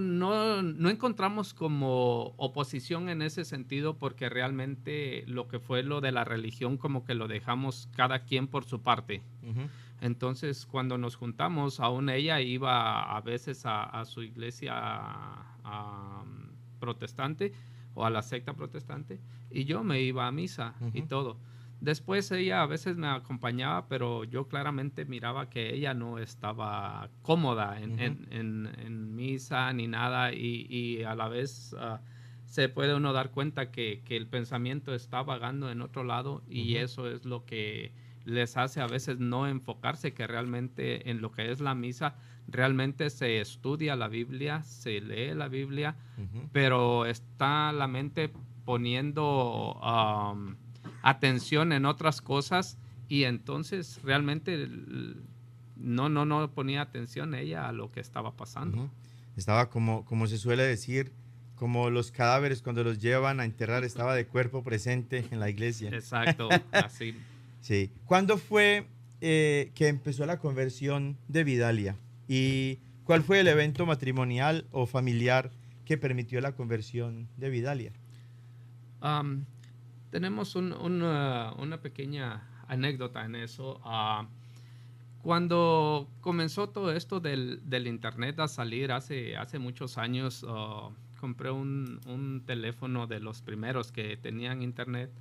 encontramos como oposición en ese sentido, porque realmente lo que fue lo de la religión como que lo dejamos cada quien por su parte. Entonces, cuando nos juntamos, aún ella iba a veces a su iglesia protestante o a la secta protestante, y yo me iba a misa y todo. Después ella a veces me acompañaba, pero yo claramente miraba que ella no estaba cómoda en misa ni nada, y a la vez se puede uno dar cuenta que el pensamiento está vagando en otro lado, y eso es lo que les hace a veces no enfocarse que realmente en lo que es la misa. Realmente se estudia la Biblia, se lee la Biblia, pero está la mente poniendo atención en otras cosas, y entonces realmente no ponía atención ella a lo que estaba pasando. Estaba como se suele decir, como los cadáveres cuando los llevan a enterrar, estaba de cuerpo presente en la iglesia. Exacto, así. Sí. ¿Cuándo fue que empezó la conversión de Vidalia? ¿Y cuál fue el evento matrimonial o familiar que permitió la conversión de Vidalia? Tenemos una pequeña anécdota en eso. Cuando comenzó todo esto del internet a salir hace muchos años, compré un teléfono de los primeros que tenían internet,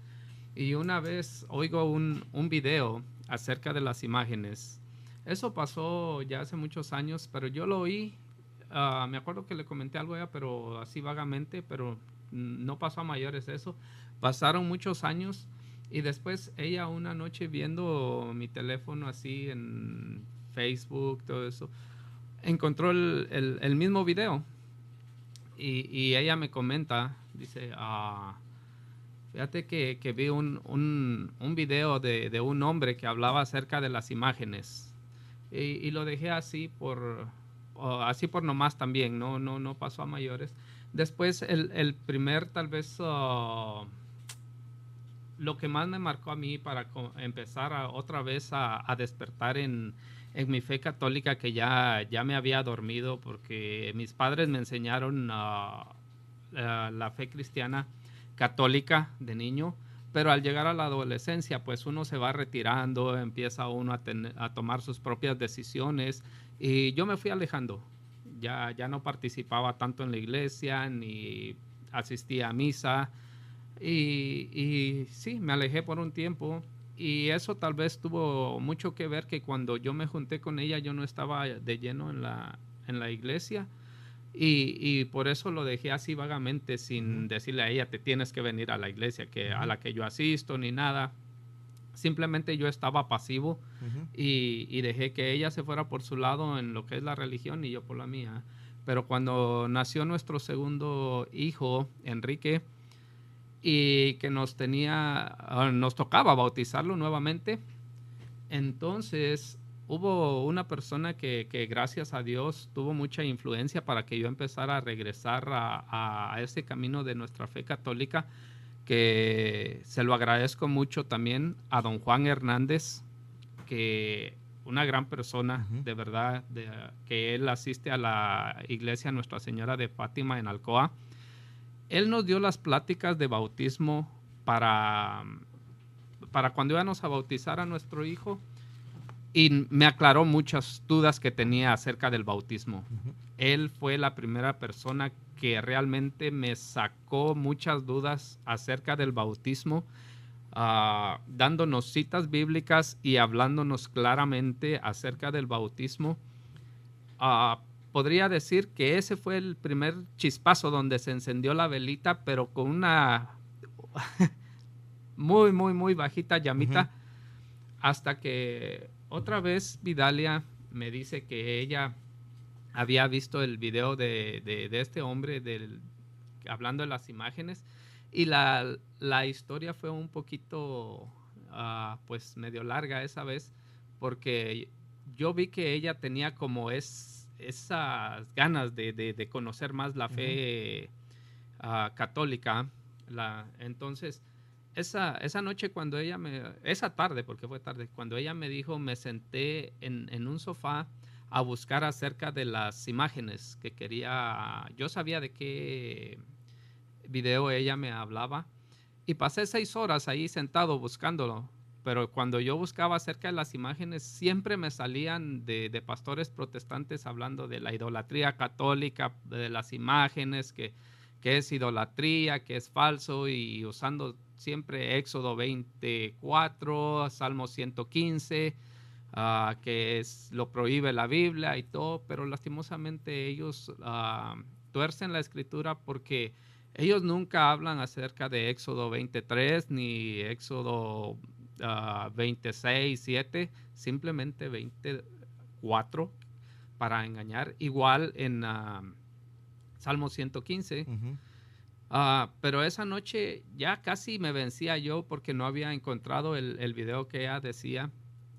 y una vez oigo un video acerca de las imágenes. Eso pasó ya hace muchos años, pero yo lo oí. Me acuerdo que le comenté algo a ella, pero así vagamente, pero no pasó a mayores eso. Pasaron muchos años, y después ella una noche viendo mi teléfono así en Facebook, todo eso, encontró el mismo video, y ella me comenta, dice, fíjate que vi un video de un hombre que hablaba acerca de las imágenes, y lo dejé así por nomás también, no pasó a mayores. Después el primer tal vez... lo que más me marcó a mí para empezar otra vez a despertar en mi fe católica, que ya me había dormido, porque mis padres me enseñaron la fe cristiana católica de niño, pero al llegar a la adolescencia, pues uno se va retirando, empieza uno a tomar sus propias decisiones, y yo me fui alejando. Ya no participaba tanto en la iglesia, ni asistía a misa. Y sí, me alejé por un tiempo, y eso tal vez tuvo mucho que ver que cuando yo me junté con ella yo no estaba de lleno en la iglesia, y por eso lo dejé así vagamente, sin decirle a ella, te tienes que venir a la iglesia a la que yo asisto, ni nada. Simplemente yo estaba pasivo, y dejé que ella se fuera por su lado en lo que es la religión y yo por la mía. Pero cuando nació nuestro segundo hijo, Enrique, y que nos tocaba bautizarlo nuevamente. Entonces hubo una persona que gracias a Dios tuvo mucha influencia para que yo empezara a regresar a ese camino de nuestra fe católica, que se lo agradezco mucho también a don Juan Hernández, que una gran persona, de verdad, que él asiste a la iglesia Nuestra Señora de Fátima en Alcoa. Él nos dio las pláticas de bautismo para cuando íbamos a bautizar a nuestro hijo, y me aclaró muchas dudas que tenía acerca del bautismo. Él fue la primera persona que realmente me sacó muchas dudas acerca del bautismo, dándonos citas bíblicas y hablándonos claramente acerca del bautismo. Podría decir que ese fue el primer chispazo donde se encendió la velita, pero con una muy, muy, muy bajita llamita, hasta que otra vez Vidalia me dice que ella había visto el video de este hombre hablando de las imágenes, y la historia fue un poquito pues medio larga esa vez, porque yo vi que ella tenía como esas ganas de conocer más la fe católica. Entonces esa noche cuando esa tarde, porque fue tarde, cuando ella me dijo, me senté en un sofá a buscar acerca de las imágenes que quería. Yo sabía de qué video ella me hablaba, y pasé 6 horas ahí sentado buscándolo, pero cuando yo buscaba acerca de las imágenes siempre me salían de pastores protestantes hablando de la idolatría católica, de las imágenes, que es idolatría, que es falso, y usando siempre Éxodo 24, Salmo 115, que lo prohíbe la Biblia y todo, pero lastimosamente ellos tuercen la escritura, porque ellos nunca hablan acerca de Éxodo 23 ni Éxodo 26, 7, simplemente 24 para engañar. Igual en Salmo 115. Pero esa noche ya casi me vencía yo, porque no había encontrado el video que ella decía.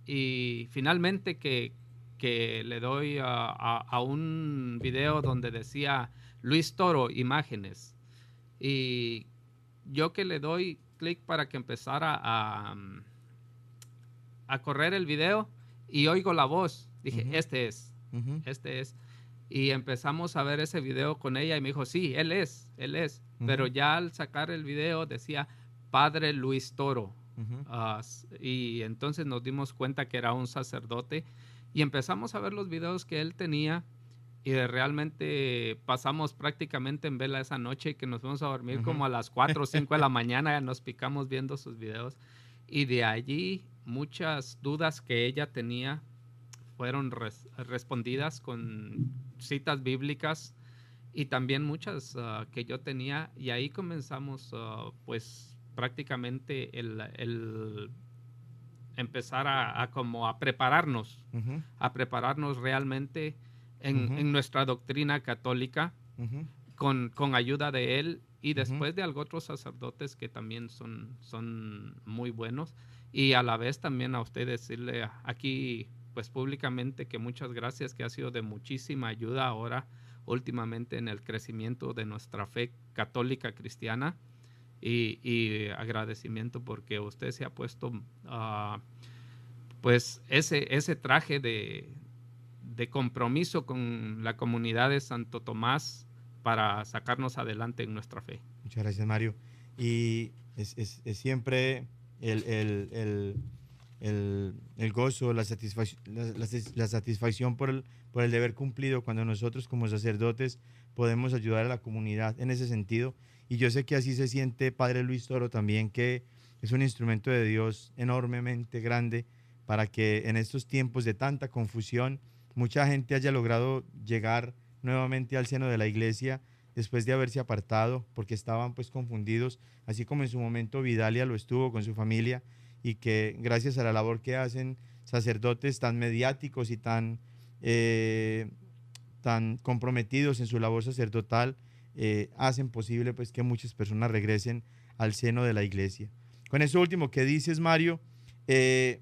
Y finalmente que le doy a un video donde decía Luis Toro, imágenes. Y yo que le doy clic para que empezara a correr el video, y oigo la voz. Dije, este es. Y empezamos a ver ese video con ella, y me dijo, sí, él es. Pero ya al sacar el video decía Padre Luis Toro. Y entonces nos dimos cuenta que era un sacerdote, y empezamos a ver los videos que él tenía, y realmente pasamos prácticamente en vela esa noche, que nos fuimos a dormir como a las 4 o 5 de la mañana, nos picamos viendo sus videos, y de allí muchas dudas que ella tenía fueron respondidas con citas bíblicas, y también muchas que yo tenía, y ahí comenzamos pues prácticamente el empezar a prepararnos, a prepararnos realmente en nuestra doctrina católica, con ayuda de él, y después de otros sacerdotes que también son muy buenos. Y a la vez también a usted decirle aquí pues públicamente que muchas gracias, que ha sido de muchísima ayuda ahora últimamente en el crecimiento de nuestra fe católica cristiana, y agradecimiento porque usted se ha puesto pues ese traje de compromiso con la comunidad de Santo Tomás para sacarnos adelante en nuestra fe. Muchas gracias, Mario. Y es siempre el gozo, la satisfacción por el deber cumplido, cuando nosotros como sacerdotes podemos ayudar a la comunidad en ese sentido. Y yo sé que así se siente Padre Luis Toro también, que es un instrumento de Dios enormemente grande para que en estos tiempos de tanta confusión mucha gente haya logrado llegar nuevamente al seno de la iglesia después de haberse apartado, porque estaban pues confundidos, así como en su momento Vidalia lo estuvo con su familia, y que gracias a la labor que hacen sacerdotes tan mediáticos y tan comprometidos en su labor sacerdotal, hacen posible pues que muchas personas regresen al seno de la iglesia. Con eso último que dices, Mario, se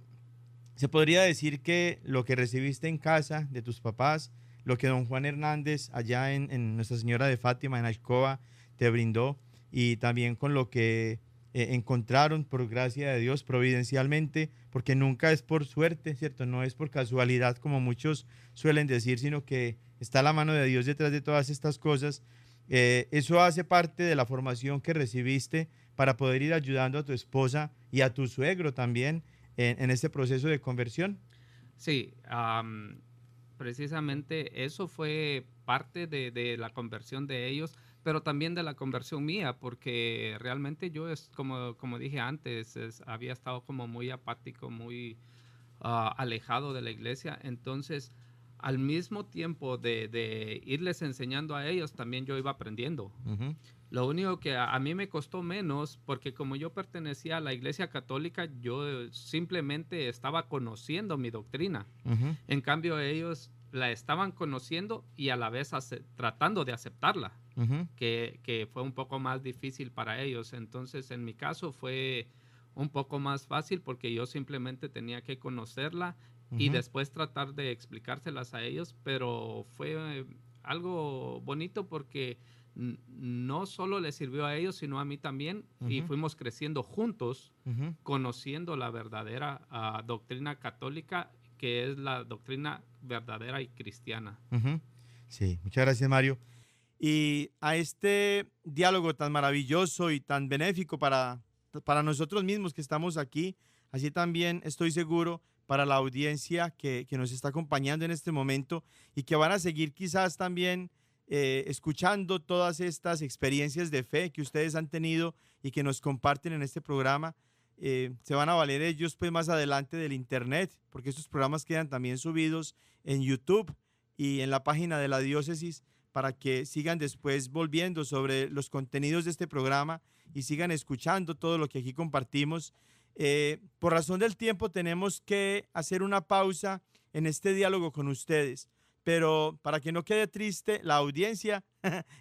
podría decir que lo que recibiste en casa de tus papás, lo que don Juan Hernández allá en Nuestra Señora de Fátima, en Alcoba, te brindó, y también con lo que encontraron por gracia de Dios providencialmente, porque nunca es por suerte, ¿cierto? No es por casualidad como muchos suelen decir, sino que está la mano de Dios detrás de todas estas cosas. Eso hace parte de la formación que recibiste para poder ir ayudando a tu esposa y a tu suegro también en este proceso de conversión. Sí, precisamente eso fue parte de la conversión de ellos, pero también de la conversión mía, porque realmente yo, como dije antes, había estado como muy apático, muy alejado de la iglesia. Entonces, al mismo tiempo de irles enseñando a ellos, también yo iba aprendiendo. Uh-huh. Lo único que a mí me costó menos, porque como yo pertenecía a la iglesia católica, yo simplemente estaba conociendo mi doctrina. Uh-huh. En cambio, ellos la estaban conociendo y a la vez tratando de aceptarla, Uh-huh. que fue un poco más difícil para ellos. Entonces, en mi caso fue un poco más fácil porque yo simplemente tenía que conocerla y Uh-huh. después tratar de explicárselas a ellos, pero fue algo bonito porque no solo les sirvió a ellos, sino a mí también, y Uh-huh. fuimos creciendo juntos, Uh-huh. conociendo la verdadera doctrina católica, que es la doctrina verdadera y cristiana. Uh-huh. Sí, muchas gracias, Mario. Y a este diálogo tan maravilloso y tan benéfico para nosotros mismos que estamos aquí, así también estoy seguro para la audiencia que nos está acompañando en este momento y que van a seguir quizás también escuchando todas estas experiencias de fe que ustedes han tenido y que nos comparten en este programa. Se van a valer ellos pues más adelante del internet, porque estos programas quedan también subidos en YouTube y en la página de la diócesis, para que sigan después volviendo sobre los contenidos de este programa y sigan escuchando todo lo que aquí compartimos. Por razón del tiempo tenemos que hacer una pausa en este diálogo con ustedes, pero para que no quede triste la audiencia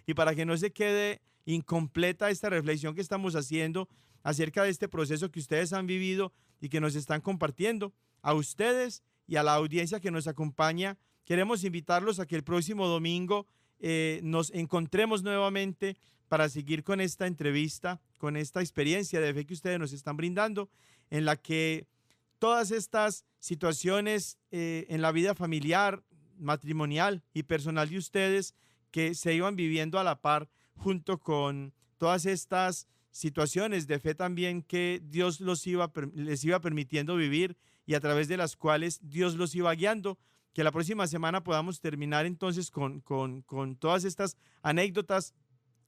y para que no se quede incompleta esta reflexión que estamos haciendo acerca de este proceso que ustedes han vivido y que nos están compartiendo, a ustedes y a la audiencia que nos acompaña, queremos invitarlos a que el próximo domingo nos encontremos nuevamente para seguir con esta entrevista, con esta experiencia de fe que ustedes nos están brindando, en la que todas estas situaciones en la vida familiar, matrimonial y personal de ustedes que se iban viviendo a la par, junto con todas estas situaciones de fe también que Dios les iba permitiendo vivir y a través de las cuales Dios los iba guiando, que la próxima semana podamos terminar entonces con todas estas anécdotas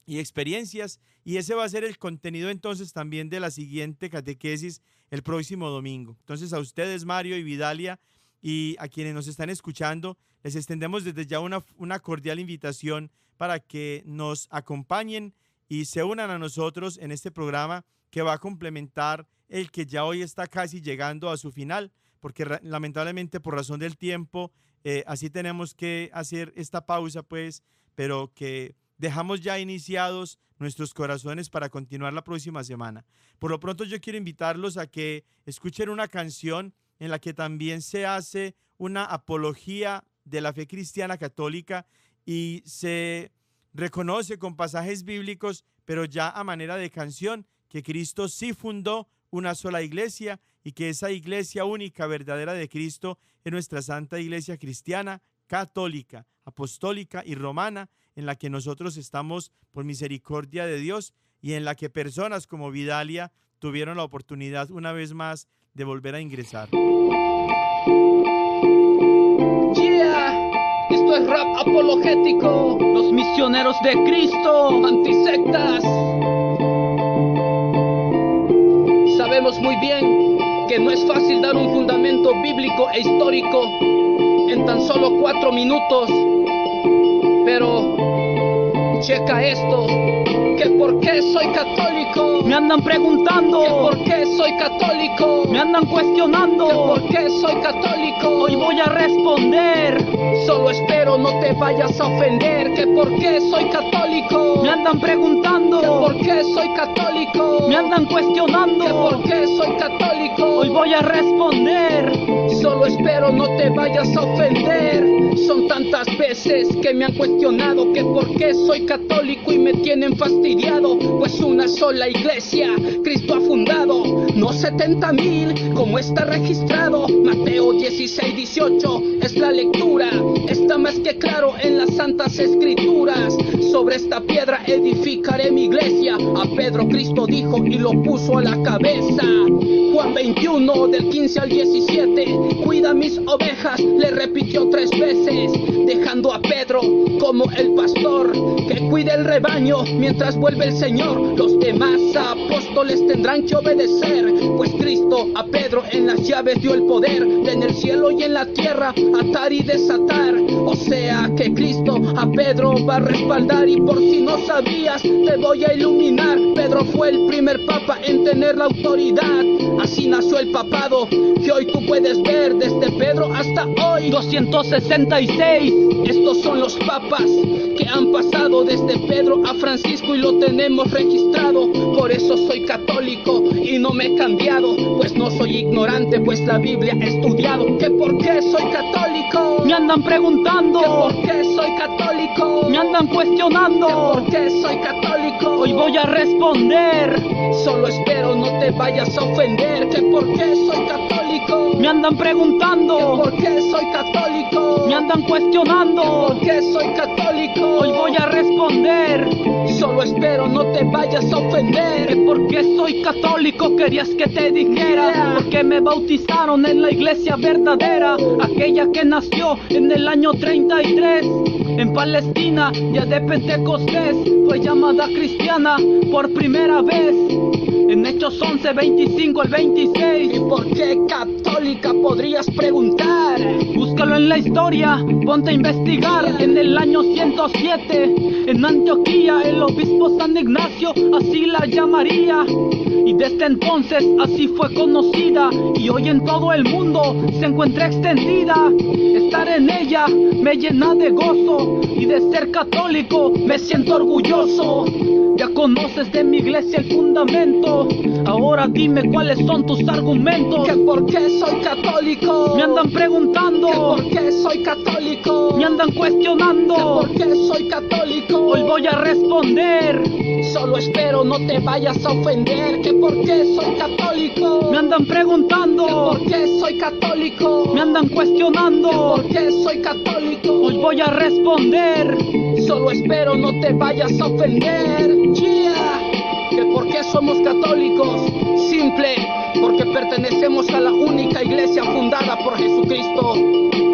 y experiencias, y ese va a ser el contenido entonces también de la siguiente catequesis el próximo domingo. Entonces a ustedes, Mario y Vidalia, y a quienes nos están escuchando, les extendemos desde ya una cordial invitación para que nos acompañen y se unan a nosotros en este programa que va a complementar el que ya hoy está casi llegando a su final, porque lamentablemente por razón del tiempo así tenemos que hacer esta pausa pues, pero que dejamos ya iniciados nuestros corazones para continuar la próxima semana. Por lo pronto yo quiero invitarlos a que escuchen una canción en la que también se hace una apología de la fe cristiana católica y se reconoce con pasajes bíblicos, pero ya a manera de canción, que Cristo sí fundó una sola iglesia y que esa iglesia única, verdadera de Cristo, es nuestra Santa Iglesia Cristiana, católica, apostólica y romana, en la que nosotros estamos por misericordia de Dios y en la que personas como Vidalia tuvieron la oportunidad una vez más de volver a ingresar. Yeah, esto es rap apologético, los misioneros de Cristo, antisectas. Sabemos muy bien que no es fácil dar un fundamento bíblico e histórico en tan solo 4 minutos, pero checa esto, que por qué soy católico. Me andan preguntando que por qué soy católico. Me andan cuestionando que por qué soy católico. Hoy voy a responder. Solo espero no te vayas a ofender. Que por qué soy católico. Me andan preguntando que por qué soy católico. Me andan cuestionando que por qué soy católico. Hoy voy a responder. Solo espero no te vayas a ofender. Son tantas veces que me han cuestionado que por qué soy católico y me tienen fastidiado. Pues una sola iglesia Cristo ha fundado, no 70,000 como está registrado. Mateo 16:18 es la lectura, está más que claro en las santas escrituras. Sobre esta piedra edificaré mi iglesia. A Pedro Cristo dijo y lo puso a la cabeza. Juan 21 del 15 al 17, cuida mis ovejas, le repitió 3 veces, dejando a Pedro como el pastor que cuide el rebaño mientras vuelve el Señor. Los demás apóstoles tendrán que obedecer, pues Cristo a Pedro en las llaves dio el poder de en el cielo y en la tierra atar y desatar. O sea que Cristo a Pedro va a respaldar, y por si no sabías te voy a iluminar. Pedro fue el primer papa en tener la autoridad. Así nació el papado que hoy tú puedes ver desde Pedro hasta hoy. 266. Estos son los papas que han pasado desde Pedro a Francisco y lo tenemos registrado. Por eso soy católico y no me he cambiado, pues no soy ignorante, pues la Biblia he estudiado. ¿Que por qué soy católico? Me andan preguntando. ¿Que por qué soy católico? Me andan cuestionando. ¿Que por qué soy católico? Hoy voy a responder. Solo espero no te vayas a ofender. ¿Que por qué soy católico? Me andan preguntando. ¿Que por qué soy católico? Me andan cuestionando. ¿Que por qué soy católico? Hoy voy a responder. Solo espero no te vayas a ofender. ¿Que por qué soy católico? Querías que te dijera. Porque me bautizaron en la iglesia verdadera, aquella que nació en el año 33 en Palestina, ya de Pentecostés. Fue llamada cristiana por primera vez en Hechos 11, 25 al 26. ¿Y por qué católica? Podrías preguntar. Búscalo en la historia, ponte a investigar. En el año 107, en Antioquía, el obispo San Ignacio así la llamaría. Y desde entonces así fue conocida, y hoy en todo el mundo se encuentra extendida. Estar en ella me llena de gozo, y de ser católico me siento orgulloso. Ya conoces de mi iglesia el fundamento, ahora dime cuáles son tus argumentos. ¿Que por qué soy católico? Me andan preguntando. ¿Que por qué soy católico? Me andan cuestionando. ¿Que por qué soy católico? Hoy voy a responder. Solo espero no te vayas a ofender. ¿Que por qué soy católico? Me andan preguntando. ¿Que por qué soy católico? Me andan cuestionando. ¿Que por qué soy católico? Hoy voy a responder. Solo espero no te vayas a ofender. Yeah. ¿Que por qué somos católicos? Simple, porque pertenecemos a la única iglesia fundada por Jesucristo.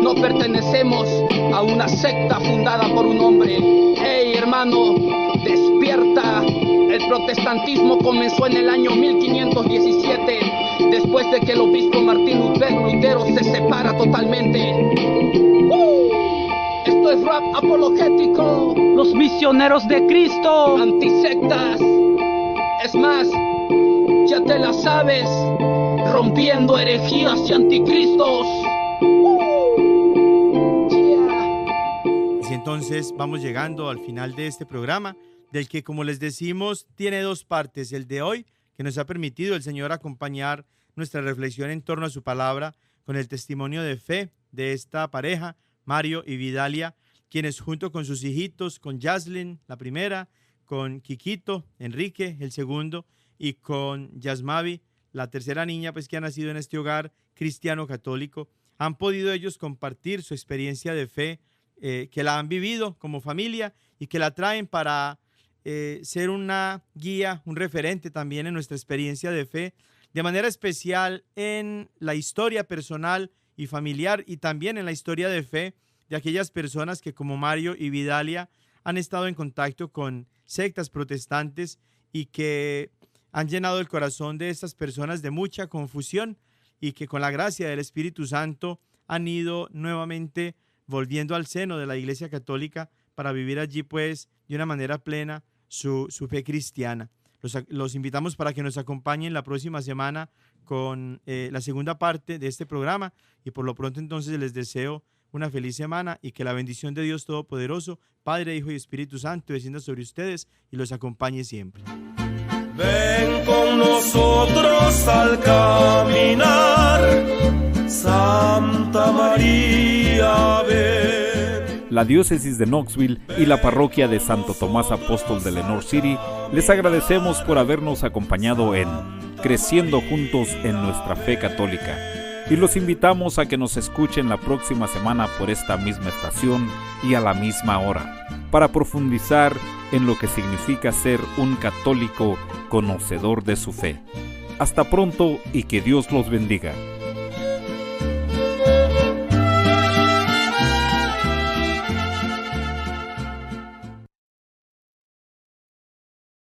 No pertenecemos a una secta fundada por un hombre. Hey hermano, despierta. El protestantismo comenzó en el año 1517, después de que el obispo Martín Lutero se separa totalmente. Esto es rap apologético. Los misioneros de Cristo, antisectas. Es más, ya te la sabes, rompiendo herejías y anticristos. Y entonces vamos llegando al final de este programa, del que, como les decimos, tiene 2 partes. El de hoy, que nos ha permitido el Señor acompañar nuestra reflexión en torno a su palabra con el testimonio de fe de esta pareja, Mario y Vidalia, quienes junto con sus hijitos, con Yaslin, la primera, con Kikito, Enrique, el segundo, y con Yasmavi, la tercera niña pues que ha nacido en este hogar cristiano católico, han podido ellos compartir su experiencia de fe, que la han vivido como familia y que la traen para ser una guía, un referente también en nuestra experiencia de fe, de manera especial en la historia personal y familiar, y también en la historia de fe de aquellas personas que, como Mario y Vidalia, han estado en contacto con sectas protestantes y que han llenado el corazón de estas personas de mucha confusión, y que con la gracia del Espíritu Santo han ido nuevamente volviendo al seno de la Iglesia Católica para vivir allí pues de una manera plena su fe cristiana. Los invitamos para que nos acompañen la próxima semana con la segunda parte de este programa, y por lo pronto entonces les deseo una feliz semana y que la bendición de Dios Todopoderoso, Padre, Hijo y Espíritu Santo, descienda sobre ustedes y los acompañe siempre. Ven con nosotros al caminar, Santa María, ven. La diócesis de Knoxville y la parroquia de Santo Tomás Apóstol de Lenoir City les agradecemos por habernos acompañado en Creciendo Juntos en Nuestra Fe Católica, y los invitamos a que nos escuchen la próxima semana por esta misma estación y a la misma hora, para profundizar en lo que significa ser un católico conocedor de su fe. Hasta pronto y que Dios los bendiga.